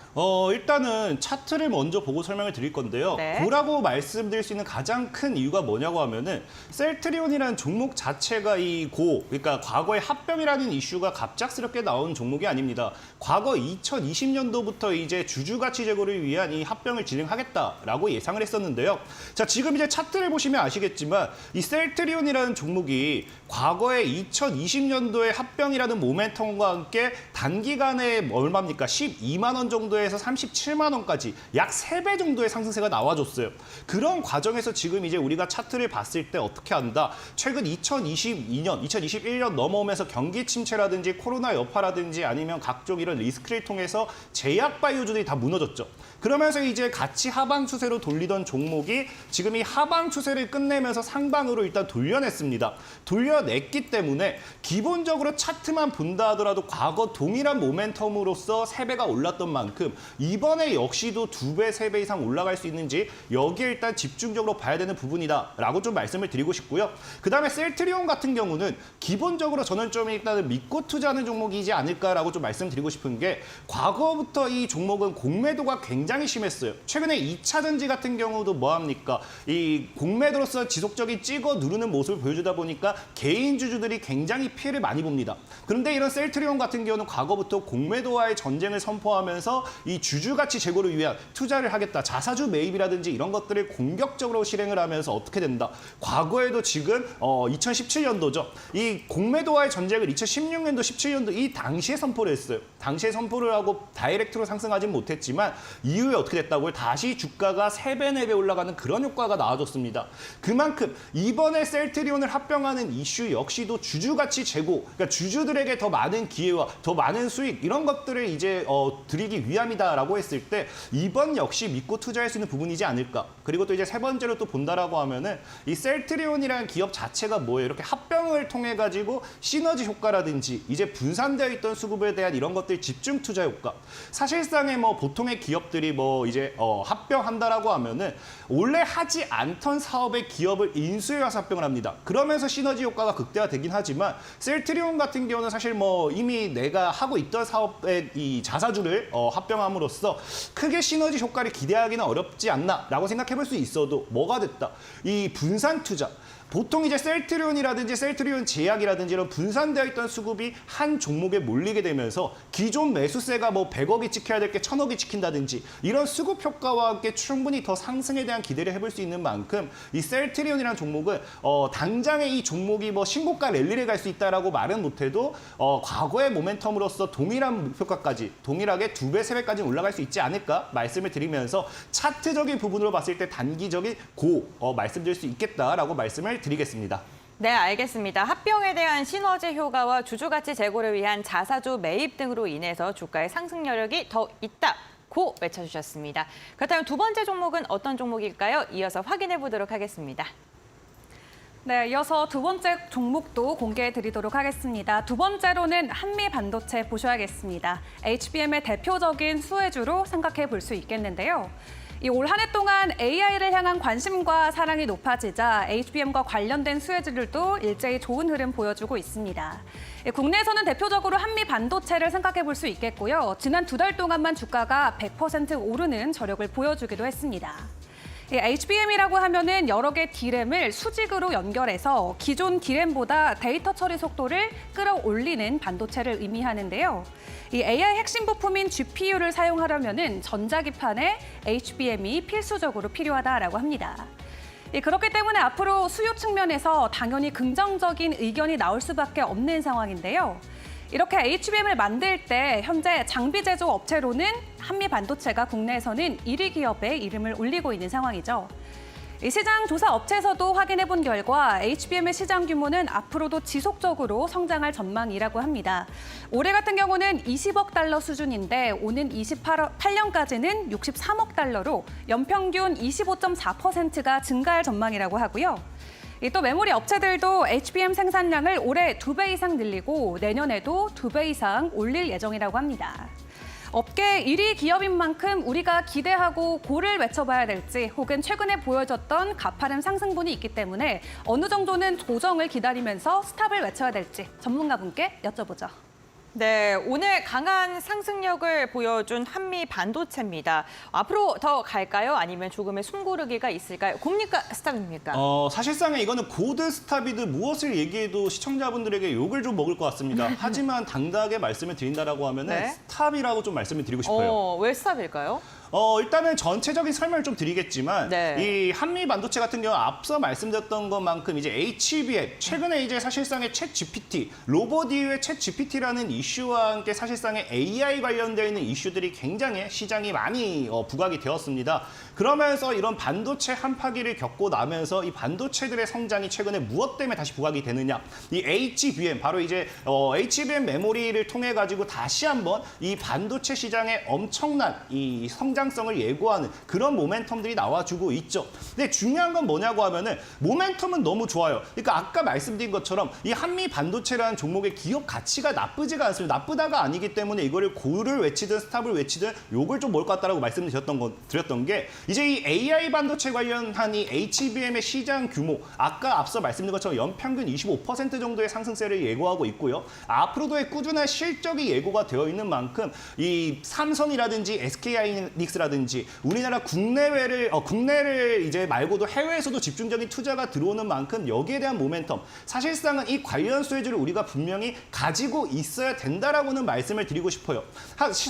일단은 차트를 먼저 보고 설명을 드릴 건데요. 네. 고라고 말씀드릴 수 있는 가장 큰 이유가 뭐냐고 하면은 셀트리온이라는 종목 자체가 그러니까 과거에 합병이라는 이슈가 갑작스럽게 나온 종목이 아닙니다. 과거 2020년도부터 이제 주주가치 제고를 위한 이 합병을 진행하겠다라고 예상을 했었는데요. 자, 지금 이제 차트를 보시면 아시겠지만 이 셀트리온이라는 종목이 과거에 2020년도에 합병이라는 모멘텀과 함께 단기간에 얼마입니까? 12만 원 정도에서 37만 원까지 약 3배 정도의 상승세가 나와줬어요. 그런 과정에서 지금 이제 우리가 차트를 봤을 때 어떻게 한다? 최근 2022년, 2021년 넘어오면서 경기 침체라든지 코로나 여파라든지 아니면 각종 이런 리스크를 통해서 제약 바이오주들이 다 무너졌죠. 그러면서 이제 같이 하방 추세로 돌리던 종목이 지금 이 하방 추세를 끝내면서 상방으로 일단 돌려냈습니다. 돌려냈기 때문에 기본적으로 차트만 본다 하더라도 과거 동일한 모멘텀으로서 3배가 올랐던 만큼 이번에 역시도 2배, 3배 이상 올라갈 수 있는지 여기에 일단 집중적으로 봐야 되는 부분이다라고 좀 말씀을 드리고 싶고요. 그다음에 셀트리온 같은 경우는 기본적으로 저는 좀 일단은 믿고 투자하는 종목이지 않을까라고 좀 말씀드리고 싶은 게 과거부터 이 종목은 공매도가 굉장히 심했어요. 최근에 2차 전지 같은 경우도 뭐합니까? 이 공매도로서 지속적인 찍어 누르는 모습을 보여주다 보니까 개인 주주들이 굉장히 피해를 많이 봅니다. 그런데 이런 셀트리온 같은 경우는 과거부터 공매도와의 전쟁을 선포하면서 이 주주가치 제고를 위한 투자를 하겠다. 자사주 매입이라든지 이런 것들을 공격적으로 실행을 하면서 어떻게 된다. 과거에도 지금 2017년도죠. 이 공매도와의 전쟁을 2016년도, 17년도 이 당시에 선포를 했어요. 당시에 선포를 하고 다이렉트로 상승하진 못했지만 이후에 어떻게 됐다고요? 다시 주가가 3배, 4배 올라가는 그런 효과가 나와줬습니다. 그만큼 이번에 셀트리온을 합병하는 이슈 역시도 주주가치 제고, 그러니까 주주들에게 더 많은 기회와 더 많은 수익 이런 것들을 이제 드리기 위함이다라고 했을 때 이번 역시 믿고 투자할 수 있는 부분이지 않을까. 그리고 또 이제 세 번째로 또 본다라고 하면은 이 셀트리온이라는 기업 자체가 뭐예요? 이렇게 합병을 통해 가지고 시너지 효과라든지 이제 분산되어 있던 수급에 대한 이런 것들 집중 투자 효과. 사실상의 뭐 보통의 기업들이 뭐 이제 합병한다라고 하면은 원래 하지 않던 사업의 기업을 인수해 와서 합병을 합니다. 그러면서 시너지 효과가 극대화되긴 하지만 셀트리온 같은 경우는 사실 뭐 이미 내가 하고 있던 사업의 이 자사주를 합병함으로써 크게 시너지 효과를 기대하기는 어렵지 않나라고 생각해 볼 수 있어도 뭐가 됐다. 이 분산 투자. 보통 이제 셀트리온이라든지 셀트리온 제약이라든지 이런 분산되어 있던 수급이 한 종목에 몰리게 되면서 기존 매수세가 뭐 100억이 찍혀야 될 게 1000억이 찍힌다든지 이런 수급 효과와 함께 충분히 더 상승에 대한 기대를 해볼 수 있는 만큼 이 셀트리온이라는 종목은 당장에 이 종목이 뭐 신고가 랠리를 갈 수 있다라고 말은 못해도 과거의 모멘텀으로서 동일한 목표가까지 동일하게 2배, 3배까지 올라갈 수 있지 않을까 말씀을 드리면서 차트적인 부분으로 봤을 때 단기적인 말씀드릴 수 있겠다라고 말씀을 드리겠습니다. 네, 알겠습니다. 합병에 대한 시너지 효과와 주주가치 제고를 위한 자사주 매입 등으로 인해서 주가의 상승 여력이 더 있다고 외쳐주셨습니다. 그렇다면 두 번째 종목은 어떤 종목일까요? 이어서 확인해 보도록 하겠습니다. 네, 이어서 두 번째 종목도 공개해 드리도록 하겠습니다. 두 번째로는 한미반도체 보셔야겠습니다. HBM의 대표적인 수혜주로 생각해 볼 수 있겠는데요. 이 올 한 해 동안 AI를 향한 관심과 사랑이 높아지자 HBM과 관련된 수혜주들도 일제히 좋은 흐름 보여주고 있습니다. 국내에서는 대표적으로 한미반도체를 생각해 볼 수 있겠고요. 지난 2달 동안만 주가가 100% 오르는 저력을 보여주기도 했습니다. HBM이라고 하면은 여러 개 D램을 수직으로 연결해서 기존 D램보다 데이터 처리 속도를 끌어올리는 반도체를 의미하는데요. 이 AI 핵심 부품인 GPU를 사용하려면은 전자기판에 HBM이 필수적으로 필요하다라고 합니다. 그렇기 때문에 앞으로 수요 측면에서 당연히 긍정적인 의견이 나올 수밖에 없는 상황인데요. 이렇게 HBM을 만들 때 현재 장비 제조 업체로는 한미반도체가 국내에서는 1위 기업의 이름을 올리고 있는 상황이죠. 이 시장 조사 업체에서도 확인해 본 결과 HBM의 시장 규모는 앞으로도 지속적으로 성장할 전망이라고 합니다. 올해 같은 경우는 20억 달러 수준인데 오는 28년까지는 63억 달러로 연평균 25.4%가 증가할 전망이라고 하고요. 또 메모리 업체들도 HBM 생산량을 올해 2배 이상 늘리고 내년에도 2배 이상 올릴 예정이라고 합니다. 업계 1위 기업인 만큼 우리가 기대하고 고를 외쳐봐야 될지 혹은 최근에 보여줬던 가파른 상승분이 있기 때문에 어느 정도는 조정을 기다리면서 스탑을 외쳐야 될지 전문가분께 여쭤보죠. 네, 오늘 강한 상승력을 보여준 한미 반도체입니다. 앞으로 더 갈까요? 아니면 조금의 숨고르기가 있을까요? 굽니까? 스탑입니까? 사실상에 이거는 고드 스탑이든 무엇을 얘기해도 시청자분들에게 욕을 좀 먹을 것 같습니다. 하지만 당당하게 말씀을 드린다라고 하면 네. 스탑이라고 좀 말씀을 드리고 싶어요. 왜 스탑일까요? 일단은 전체적인 설명을 좀 드리겠지만 네. 이 한미 반도체 같은 경우 앞서 말씀드렸던 것만큼 이제 HBM 최근에 이제 사실상의 챗 GPT, 로봇 이후의 챗 GPT라는 이슈와 함께 사실상의 AI 관련되어 있는 이슈들이 굉장히 시장이 많이 부각이 되었습니다. 그러면서 이런 반도체 한파기를 겪고 나면서 이 반도체들의 성장이 최근에 무엇 때문에 다시 부각이 되느냐? 이 HBM 바로 이제 HBM 메모리를 통해 가지고 다시 한번 이 반도체 시장의 엄청난 이 성장성을 예고하는 그런 모멘텀들이 나와주고 있죠. 근데 중요한 건 뭐냐고 하면은 모멘텀은 너무 좋아요. 그러니까 아까 말씀드린 것처럼 이 한미 반도체라는 종목의 기업 가치가 나쁘지가 않습니다. 나쁘다가 아니기 때문에 이거를 고를 외치든 스탑을 외치든 욕을 좀 먹을 것 같다라고 드렸던 게 이제 이 AI 반도체 관련한 이 HBM의 시장 규모 아까 앞서 말씀드린 것처럼 연평균 25% 정도의 상승세를 예고하고 있고요. 앞으로도의 꾸준한 실적이 예고가 되어 있는 만큼 이 삼성이라든지 SK하이닉스라든지 우리나라 국내를 이제 말고도 해외에서도 집중적인 투자가 들어오는 만큼 여기에 대한 모멘텀 사실상은 이 관련 수혜주를 우리가 분명히 가지고 있어야 된다라고는 말씀을 드리고 싶어요.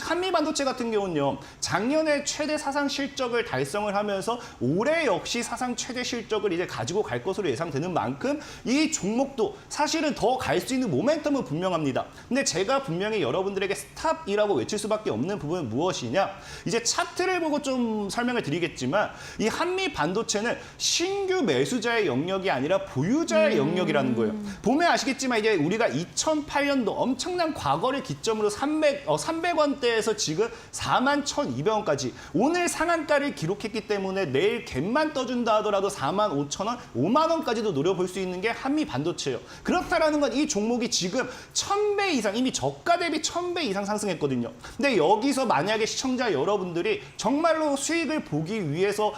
한미 반도체 같은 경우는요. 작년에 최대 사상 실적을 달성을 하면서 올해 역시 사상 최대 실적을 이제 가지고 갈 것으로 예상되는 만큼 이 종목도 사실은 더 갈 수 있는 모멘텀은 분명합니다. 근데 제가 분명히 여러분들에게 스탑이라고 외칠 수밖에 없는 부분은 무엇이냐? 이제 차트를 보고 좀 설명을 드리겠지만 이 한미 반도체는 신규 매수자의 영역이 아니라 보유자의 영역이라는 거예요. 보면 아시겠지만 이제 우리가 2008년도 엄청난 과거를 기점으로 300원대에서 지금 41,200원까지 오늘 상한가를 기록했기 때문에 내일 갭만 떠준다 하더라도 45,000원, 5만 원까지도 노려볼 수 있는 게 한미 반도체예요. 그렇다라는 건 이 종목이 지금 1000배 이상 이미 저가 대비 1000배 이상 상승했거든요. 근데 여기서 만약에 시청자 여러분들이 정말로 수익을 보기 위해서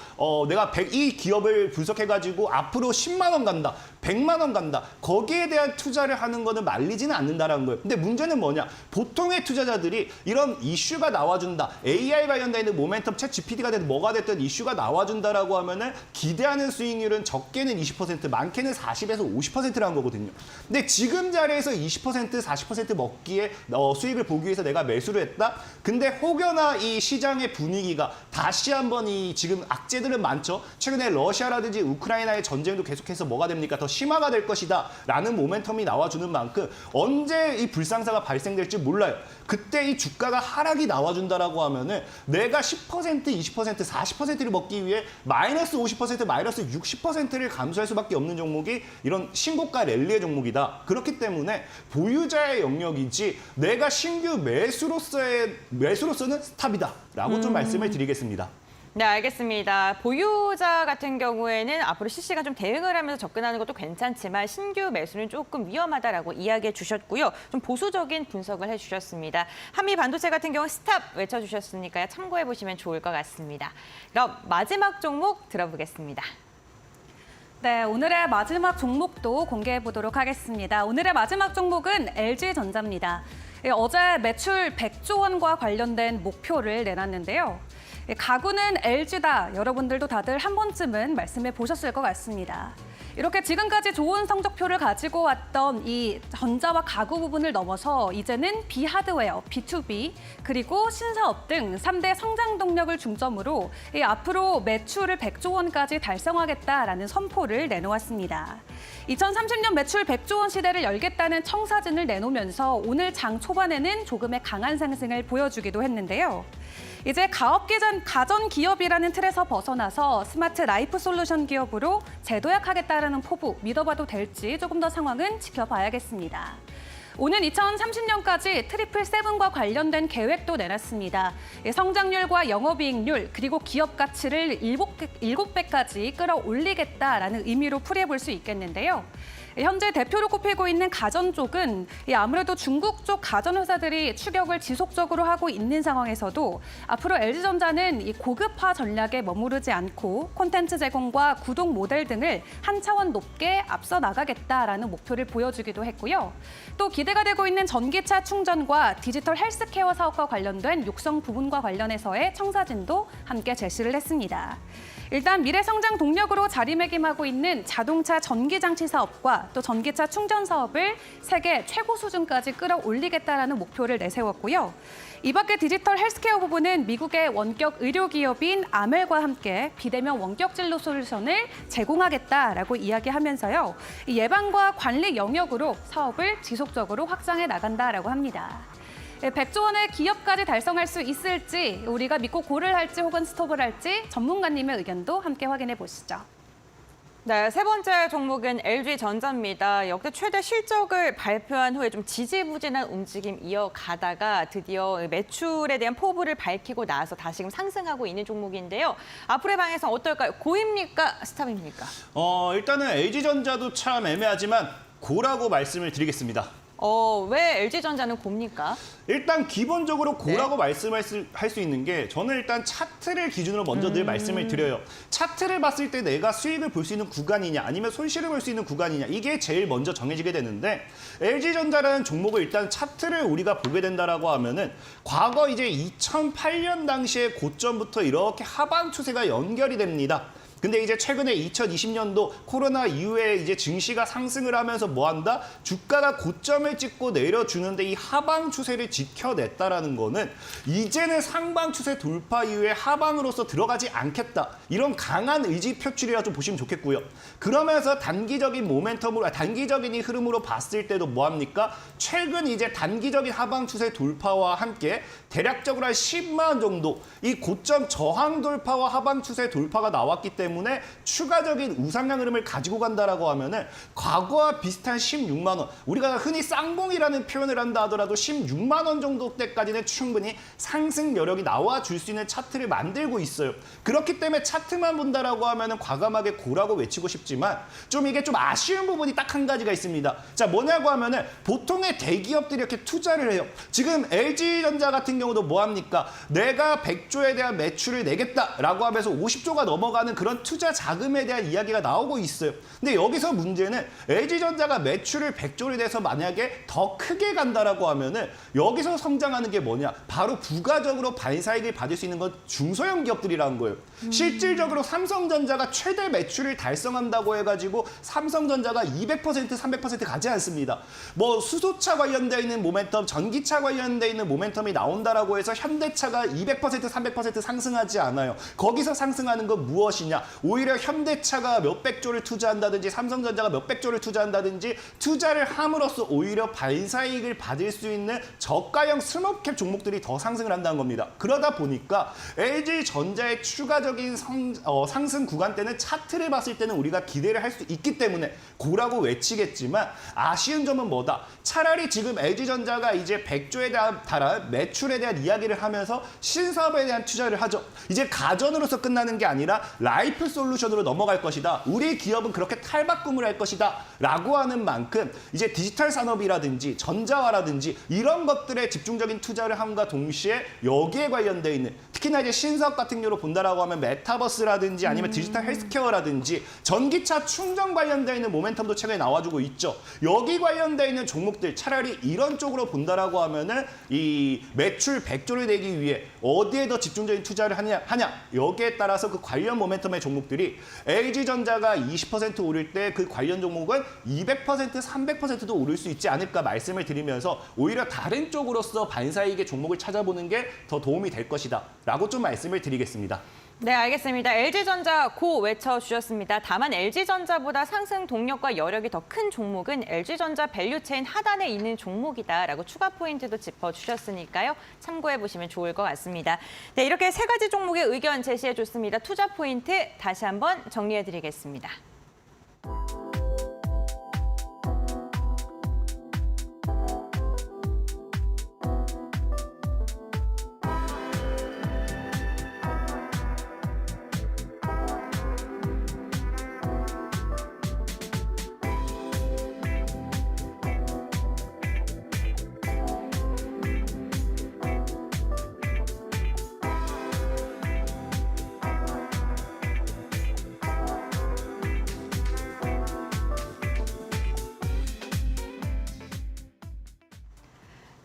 내가 이 기업을 분석해가지고 앞으로 10만 원 간다, 100만 원 간다. 거기에 대한 투자를 하는 거는 말리지는 않는다라는 거예요. 근데 문제는 뭐냐? 보통의 투자자들이 이런 이슈가 나와준다. AI 관련된 있는 모멘텀 챗 GPT가 됐든 뭐가 됐든 이슈가 나와준다라고 하면은 기대하는 수익률은 적게는 20%, 많게는 40에서 50%라는 거거든요. 근데 지금 자리에서 20%, 40% 먹기에 수익을 보기 위해서 내가 매수를 했다? 근데 혹여나 이 시장의 분위기가 다시 한번 이 지금 악재들은 많죠. 최근에 러시아라든지 우크라이나의 전쟁도 계속해서 뭐가 됩니까? 더 심화가 될 것이다 라는 모멘텀이 나와주는 만큼 언제 이 불상사가 발생될지 몰라요. 그때 이 주가가 하락이 나와준다라고 하면은 내가 10%, 20%, 40%를 먹기 위해 마이너스 50%, 마이너스 60%를 감수할 수밖에 없는 종목이 이런 신고가 랠리의 종목이다. 그렇기 때문에 보유자의 영역이지 내가 신규 매수로서는 스탑이다라고 좀 말씀을 드리겠습니다. 네, 알겠습니다. 보유자 같은 경우에는 앞으로 실시간 좀 대응을 하면서 접근하는 것도 괜찮지만 신규 매수는 조금 위험하다라고 이야기해 주셨고요. 좀 보수적인 분석을 해주셨습니다. 한미 반도체 같은 경우 스탑 외쳐주셨으니까요. 참고해 보시면 좋을 것 같습니다. 그럼 마지막 종목 들어보겠습니다. 네, 오늘의 마지막 종목도 공개해 보도록 하겠습니다. 오늘의 마지막 종목은 LG전자입니다. 어제 매출 100조 원과 관련된 목표를 내놨는데요. 가구는 LG다. 여러분들도 다들 한 번쯤은 말씀해 보셨을 것 같습니다. 이렇게 지금까지 좋은 성적표를 가지고 왔던 이 전자와 가구 부분을 넘어서 이제는 비하드웨어, B2B, 그리고 신사업 등 3대 성장 동력을 중점으로 앞으로 매출을 100조 원까지 달성하겠다라는 선포를 내놓았습니다. 2030년 매출 100조 원 시대를 열겠다는 청사진을 내놓으면서 오늘 장 초반에는 조금의 강한 상승을 보여주기도 했는데요. 이제 가전 기업이라는 틀에서 벗어나서 스마트 라이프 솔루션 기업으로 재도약하겠다라는 포부 믿어봐도 될지 조금 더 상황은 지켜봐야겠습니다. 오는 2030년까지 트리플 세븐과 관련된 계획도 내놨습니다. 성장률과 영업이익률 그리고 기업 가치를 7배까지 끌어올리겠다라는 의미로 풀이해볼 수 있겠는데요. 현재 대표로 꼽히고 있는 가전 쪽은 아무래도 중국 쪽 가전 회사들이 추격을 지속적으로 하고 있는 상황에서도 앞으로 LG전자는 이 고급화 전략에 머무르지 않고 콘텐츠 제공과 구독 모델 등을 한 차원 높게 앞서 나가겠다라는 목표를 보여주기도 했고요. 또 기대가 되고 있는 전기차 충전과 디지털 헬스케어 사업과 관련된 육성 부분과 관련해서의 청사진도 함께 제시를 했습니다. 일단 미래 성장 동력으로 자리매김하고 있는 자동차 전기장치 사업과 또 전기차 충전 사업을 세계 최고 수준까지 끌어올리겠다라는 목표를 내세웠고요. 이 밖에 디지털 헬스케어 부분은 미국의 원격 의료기업인 아멜과 함께 비대면 원격 진료 솔루션을 제공하겠다라고 이야기하면서요. 예방과 관리 영역으로 사업을 지속적으로 확장해 나간다라고 합니다. 100조 원의 기업까지 달성할 수 있을지 우리가 믿고 고를 할지 혹은 스톱을 할지 전문가님의 의견도 함께 확인해 보시죠. 네, 세 번째 종목은 LG전자입니다. 역대 최대 실적을 발표한 후에 좀 지지부진한 움직임 이어가다가 드디어 매출에 대한 포부를 밝히고 나서 다시금 상승하고 있는 종목인데요. 앞으로의 방향성 어떨까요? 고입니까? 스탑입니까? 일단은 LG전자도 참 애매하지만 고라고 말씀을 드리겠습니다. 왜 LG전자는 고입니까? 일단 기본적으로 고라고 말씀할 수 있는 게 저는 일단 차트를 기준으로 먼저 늘 말씀을 드려요. 차트를 봤을 때 내가 수익을 볼 수 있는 구간이냐 아니면 손실을 볼 수 있는 구간이냐 이게 제일 먼저 정해지게 되는데 LG전자라는 종목을 일단 차트를 우리가 보게 된다라고 하면은 과거 이제 2008년 당시의 고점부터 이렇게 하방 추세가 연결이 됩니다. 근데 이제 최근에 2020년도 코로나 이후에 이제 증시가 상승을 하면서 뭐 한다? 주가가 고점을 찍고 내려주는데 이 하방 추세를 지켜냈다라는 거는 이제는 상방 추세 돌파 이후에 하방으로서 들어가지 않겠다. 이런 강한 의지 표출이라 좀 보시면 좋겠고요. 그러면서 단기적인 모멘텀으로, 단기적인 이 흐름으로 봤을 때도 뭐 합니까? 최근 이제 단기적인 하방 추세 돌파와 함께 대략적으로 한 10만 원 정도 이 고점 저항 돌파와 하방 추세 돌파가 나왔기 때문에 추가적인 우상향 흐름을 가지고 간다라고 하면은 과거와 비슷한 16만 원, 우리가 흔히 쌍봉이라는 표현을 한다 하더라도 16만 원 정도 때까지는 충분히 상승 여력이 나와줄 수 있는 차트를 만들고 있어요. 그렇기 때문에 차트만 본다라고 하면은 과감하게 고라고 외치고 싶지만 이게 좀 아쉬운 부분이 딱 한 가지가 있습니다. 자, 뭐냐고 하면은 보통의 대기업들이 이렇게 투자를 해요. 지금 LG전자 같은 경우도 뭐 합니까? 내가 100조에 대한 매출을 내겠다라고 하면서 50조가 넘어가는 그런 이런 투자 자금에 대한 이야기가 나오고 있어요. 근데 여기서 문제는 LG전자가 매출을 100조를 내서 만약에 더 크게 간다라고 하면은 여기서 성장하는 게 뭐냐? 바로 부가적으로 반사이익을 받을 수 있는 건 중소형 기업들이라는 거예요. 실질적으로 삼성전자가 최대 매출을 달성한다고 해가지고 삼성전자가 200%, 300% 가지 않습니다. 뭐 수소차 관련되어 있는 모멘텀, 전기차 관련되어 있는 모멘텀이 나온다라고 해서 현대차가 200%, 300% 상승하지 않아요. 거기서 상승하는 건 무엇이냐? 오히려 현대차가 몇백 조를 투자한다든지 삼성전자가 몇백 조를 투자한다든지 투자를 함으로써 오히려 반사이익을 받을 수 있는 저가형 스몰캡 종목들이 더 상승을 한다는 겁니다. 그러다 보니까 LG전자의 추가적인 상승 구간 때는 차트를 봤을 때는 우리가 기대를 할 수 있기 때문에 고라고 외치겠지만 아쉬운 점은 뭐다? 차라리 지금 LG전자가 이제 100조에 달한 매출에 대한 이야기를 하면서 신사업에 대한 투자를 하죠. 이제 가전으로서 끝나는 게 아니라 라이프 솔루션으로 넘어갈 것이다. 우리 기업은 그렇게 탈바꿈을 할 것이다. 라고 하는 만큼 이제 디지털 산업이라든지 전자화라든지 이런 것들에 집중적인 투자를 함과 동시에 여기에 관련되어 있는 특히나 이제 신사업 같은 경우로 본다라고 하면 메타버스라든지 아니면 디지털 헬스케어라든지 전기차 충전 관련되어 있는 모멘텀도 최근에 나와주고 있죠. 여기 관련되어 있는 종목들 차라리 이런 쪽으로 본다라고 하면은 이 매출 100조를 내기 위해 어디에 더 집중적인 투자를 하냐 여기에 따라서 그 관련 모멘텀의 종목들이 LG전자가 20% 오를 때 그 관련 종목은 200%, 300%도 오를 수 있지 않을까 말씀을 드리면서 오히려 다른 쪽으로서 반사이익의 종목을 찾아보는 게 더 도움이 될 것이다 라고 좀 말씀을 드리겠습니다. 네, 알겠습니다. LG전자 고 외쳐주셨습니다. 다만 LG전자보다 상승 동력과 여력이 더 큰 종목은 LG전자 밸류체인 하단에 있는 종목이다라고 추가 포인트도 짚어주셨으니까요. 참고해보시면 좋을 것 같습니다. 네, 이렇게 세 가지 종목의 의견 제시해줬습니다. 투자 포인트 다시 한번 정리해드리겠습니다.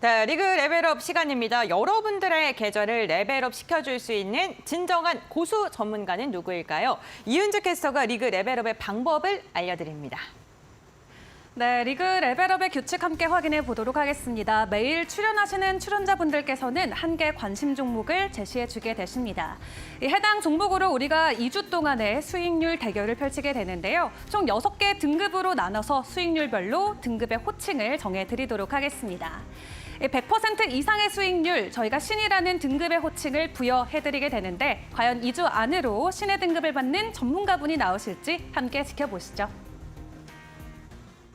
자, 리그 레벨업 시간입니다. 여러분들의 계절을 레벨업 시켜줄 수 있는 진정한 고수 전문가는 누구일까요? 이은주 캐스터가 리그 레벨업의 방법을 알려드립니다. 네, 리그 레벨업의 규칙 함께 확인해 보도록 하겠습니다. 매일 출연하시는 출연자분들께서는 한 개 관심 종목을 제시해 주게 되십니다. 이 해당 종목으로 우리가 2주 동안의 수익률 대결을 펼치게 되는데요. 총 6개 등급으로 나눠서 수익률별로 등급의 호칭을 정해 드리도록 하겠습니다. 100% 이상의 수익률, 저희가 신이라는 등급의 호칭을 부여해드리게 되는데 과연 2주 안으로 신의 등급을 받는 전문가분이 나오실지 함께 지켜보시죠.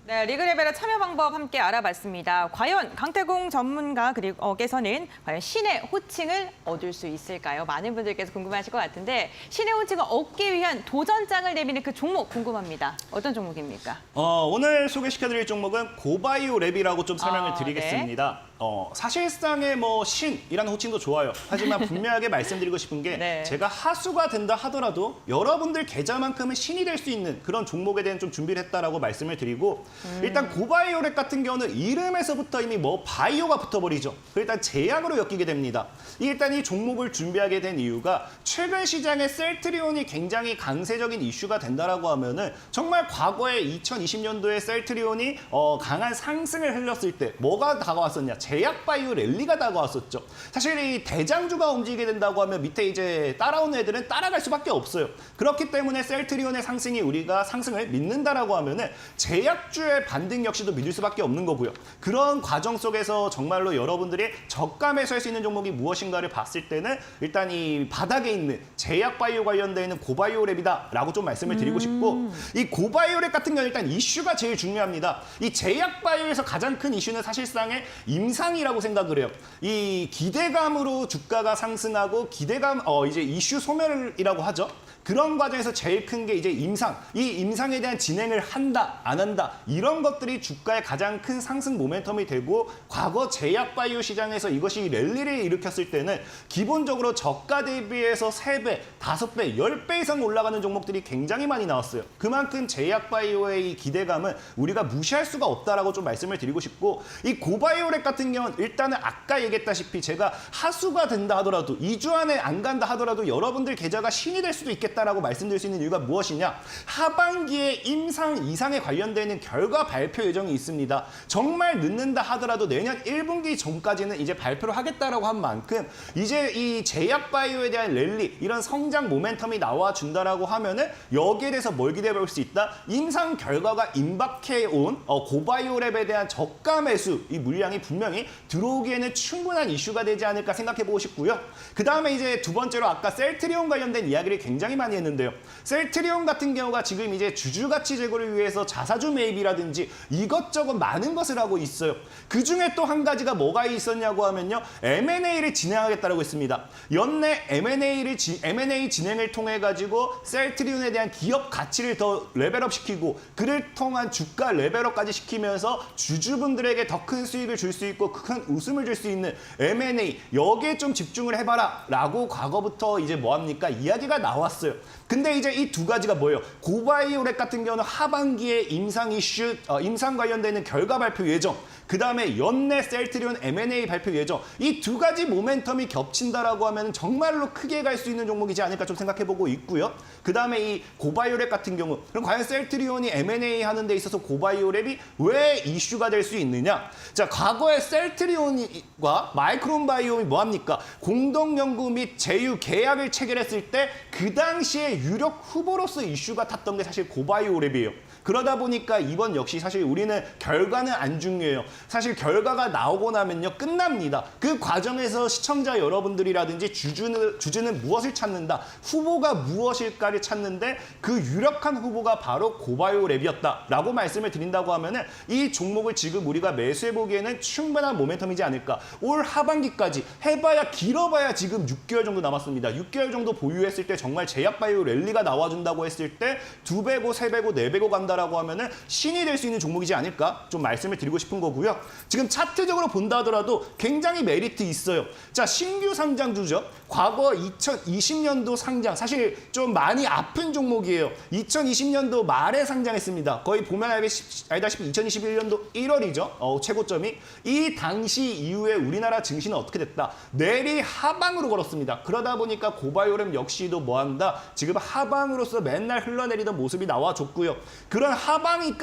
네, 리그 레벨업 참여 방법 함께 알아봤습니다. 과연 강태공 전문가께서는 과연 신의 호칭을 얻을 수 있을까요? 많은 분들께서 궁금하실 것 같은데 신의 호칭을 얻기 위한 도전장을 내미는 그 종목 궁금합니다. 어떤 종목입니까? 오늘 소개시켜드릴 종목은 고바이오 랩이라고 좀 설명을 드리겠습니다. 네. 사실상의 뭐 신이라는 호칭도 좋아요. 하지만 분명하게 말씀드리고 싶은 게 네. 제가 하수가 된다 하더라도 여러분들 계좌만큼은 신이 될 수 있는 그런 종목에 대한 좀 준비를 했다라고 말씀을 드리고 일단 고바이오랩 같은 경우는 이름에서부터 이미 뭐 바이오가 붙어버리죠. 일단 제약으로 엮이게 됩니다. 일단 이 종목을 준비하게 된 이유가 최근 시장에 셀트리온이 굉장히 강세적인 이슈가 된다라고 하면은 정말 과거에 2020년도에 셀트리온이 강한 상승을 흘렸을 때 뭐가 다가왔었냐? 제약 바이오 랠리가 다가왔었죠. 사실 이 대장주가 움직이게 된다고 하면 밑에 이제 따라오는 애들은 따라갈 수밖에 없어요. 그렇기 때문에 셀트리온의 상승이 우리가 상승을 믿는다라고 하면은 제약주의 반등 역시도 믿을 수밖에 없는 거고요. 그런 과정 속에서 정말로 여러분들이 저가 매수할 수 있는 종목이 무엇인가를 봤을 때는 일단 이 바닥에 있는 제약 바이오 관련되어 있는 고바이오 랩이다라고 좀 말씀을 드리고 싶고 이 고바이오 랩 같은 경우는 일단 이슈가 제일 중요합니다. 이 제약 바이오에서 가장 큰 이슈는 사실상의 임상이라고 생각을 해요. 이 기대감으로 주가가 상승하고 기대감 이제 이슈 소멸이라고 하죠. 그런 과정에서 제일 큰 게 이제 임상. 이 임상에 대한 진행을 한다, 안 한다. 이런 것들이 주가의 가장 큰 상승 모멘텀이 되고 과거 제약 바이오 시장에서 이것이 랠리를 일으켰을 때는 기본적으로 저가 대비해서 3배, 5배, 10배 이상 올라가는 종목들이 굉장히 많이 나왔어요. 그만큼 제약 바이오의 이 기대감은 우리가 무시할 수가 없다라고 좀 말씀을 드리고 싶고 이 고바이오랩 같은 경우는 일단은 아까 얘기했다시피 제가 하수가 된다 하더라도 2주 안에 안 간다 하더라도 여러분들 계좌가 신이 될 수도 있겠다라고 말씀드릴 수 있는 이유가 무엇이냐? 하반기에 임상 이상에 관련되는 결과 발표 예정이 있습니다. 정말 늦는다 하더라도 내년 1분기 전까지는 이제 발표를 하겠다라고 한 만큼 이제 이 제약 바이오에 대한 랠리 이런 성장 모멘텀이 나와준다라고 하면은 여기에 대해서 뭘 기대해 볼 수 있다? 임상 결과가 임박해온 고바이오랩에 대한 저가 매수 이 물량이 분명히 들어오기에는 충분한 이슈가 되지 않을까 생각해 보고 싶고요. 그 다음에 이제 두 번째로 아까 셀트리온 관련된 이야기를 굉장히 많이 했는데요. 셀트리온 같은 경우가 지금 이제 주주 가치 제고를 위해서 자사주 매입이라든지 이것저것 많은 것을 하고 있어요. 그 중에 또 한 가지가 뭐가 있었냐고 하면요. M&A를 진행하겠다고 했습니다. 연내 M&A 진행을 통해 가지고 셀트리온에 대한 기업 가치를 더 레벨업 시키고 그를 통한 주가 레벨업까지 시키면서 주주분들에게 더 큰 수익을 줄 수 있고 큰 웃음을 줄 수 있는 M&A 여기에 좀 집중을 해봐라 라고 과거부터 이제 뭐합니까? 이야기가 나왔어요. 근데 이제 이 두 가지가 뭐예요? 고바이오랩 같은 경우는 하반기에 임상 이슈, 임상 관련되는 결과 발표 예정, 그 다음에 연내 셀트리온 M&A 발표 예정 이 두 가지 모멘텀이 겹친다라고 하면 정말로 크게 갈 수 있는 종목이지 않을까 좀 생각해보고 있고요. 그 다음에 이 고바이오랩 같은 경우 그럼 과연 셀트리온이 M&A 하는 데 있어서 고바이오랩이 왜 이슈가 될 수 있느냐? 자, 과거에 셀트리온과 마이크론 바이옴이 뭐합니까? 공동연구 및 제휴 계약을 체결했을 때 그 당시에 유력 후보로서 이슈가 탔던 게 사실 고바이오랩이에요. 그러다 보니까 이번 역시 사실 우리는 결과는 안 중요해요. 사실 결과가 나오고 나면요 끝납니다. 그 과정에서 시청자 여러분들이라든지 주주는 무엇을 찾는다, 후보가 무엇일까를 찾는데 그 유력한 후보가 바로 고바이오랩이었다라고 말씀을 드린다고 하면은 이 종목을 지금 우리가 매수해 보기에는 충분한 모멘텀이지 않을까. 올 하반기까지 해봐야 길어봐야 지금 6개월 정도 남았습니다. 6개월 정도 보유했을 때 정말 제약바이오 랠리가 나와준다고 했을 때 2배고, 3배고, 4배고 간다라고 하면은 신이 될 수 있는 종목이지 않을까 좀 말씀을 드리고 싶은 거고요. 지금 차트적으로 본다 하더라도 굉장히 메리트 있어요. 자, 신규 상장주죠. 과거 2020년도 상장, 사실 좀 많이 아픈 종목이에요. 2020년도 말에 상장했습니다. 거의 보면 알다시피 2021년도 1월이죠. 최고점이. 이 당시 이후에 우리나라 증시는 어떻게 됐다? 내리 하방으로 걸었습니다. 그러다 보니까 고바이오랩 역시도 뭐한다? 지금 하방으로서 맨날 흘러내리던 모습이 나와줬고요. 그런 하방이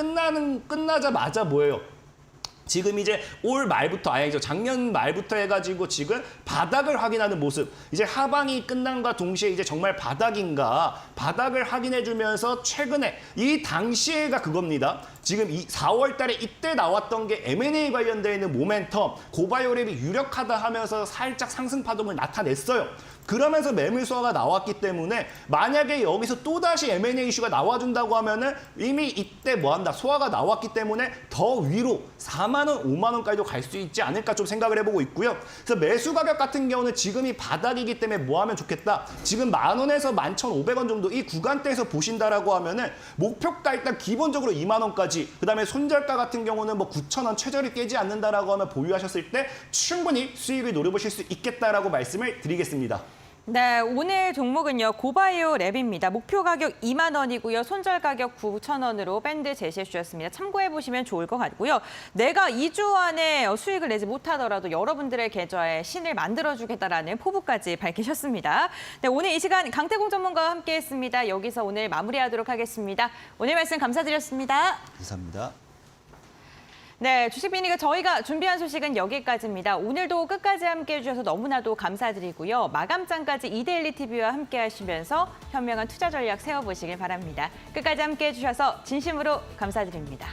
끝나자마자 뭐예요? 지금 이제 올 말부터, 아니죠, 작년 말부터 해가지고 지금 바닥을 확인하는 모습. 이제 하방이 끝난과 동시에 이제 정말 바닥인가, 바닥을 확인해주면서 최근에 이 당시에가 그겁니다. 지금 4월 달에 이때 나왔던 게 M&A 관련되어 있는 모멘텀, 고바이오랩이 유력하다 하면서 살짝 상승 파동을 나타냈어요. 그러면서 매물 소화가 나왔기 때문에 만약에 여기서 또다시 M&A 이슈가 나와준다고 하면은 이미 이때 뭐한다? 소화가 나왔기 때문에 더 위로 4만 원, 5만 원까지도 갈 수 있지 않을까 좀 생각을 해보고 있고요. 그래서 매수 가격 같은 경우는 지금이 바닥이기 때문에 뭐 하면 좋겠다? 지금 10,000원에서 11,500원 정도 이 구간대에서 보신다라고 하면은 목표가 일단 기본적으로 2만 원까지, 그다음에 손절가 같은 경우는 뭐 9,000원 최저를 깨지 않는다라고 하면 보유하셨을 때 충분히 수익을 노려보실 수 있겠다라고 말씀을 드리겠습니다. 네, 오늘 종목은요. 고바이오랩입니다. 목표 가격 2만 원이고요. 손절 가격 9,000원으로 밴드 제시해 주셨습니다. 참고해 보시면 좋을 것 같고요. 내가 2주 안에 수익을 내지 못하더라도 여러분들의 계좌에 신을 만들어주겠다라는 포부까지 밝히셨습니다. 네, 오늘 이 시간 강태공 전문가와 함께했습니다. 여기서 오늘 마무리하도록 하겠습니다. 오늘 말씀 감사드렸습니다. 감사합니다. 네, 주식비니까 저희가 준비한 소식은 여기까지입니다. 오늘도 끝까지 함께해 주셔서 너무나도 감사드리고요. 마감장까지 이데일리 TV와 함께 하시면서 현명한 투자 전략 세워보시길 바랍니다. 끝까지 함께해 주셔서 진심으로 감사드립니다.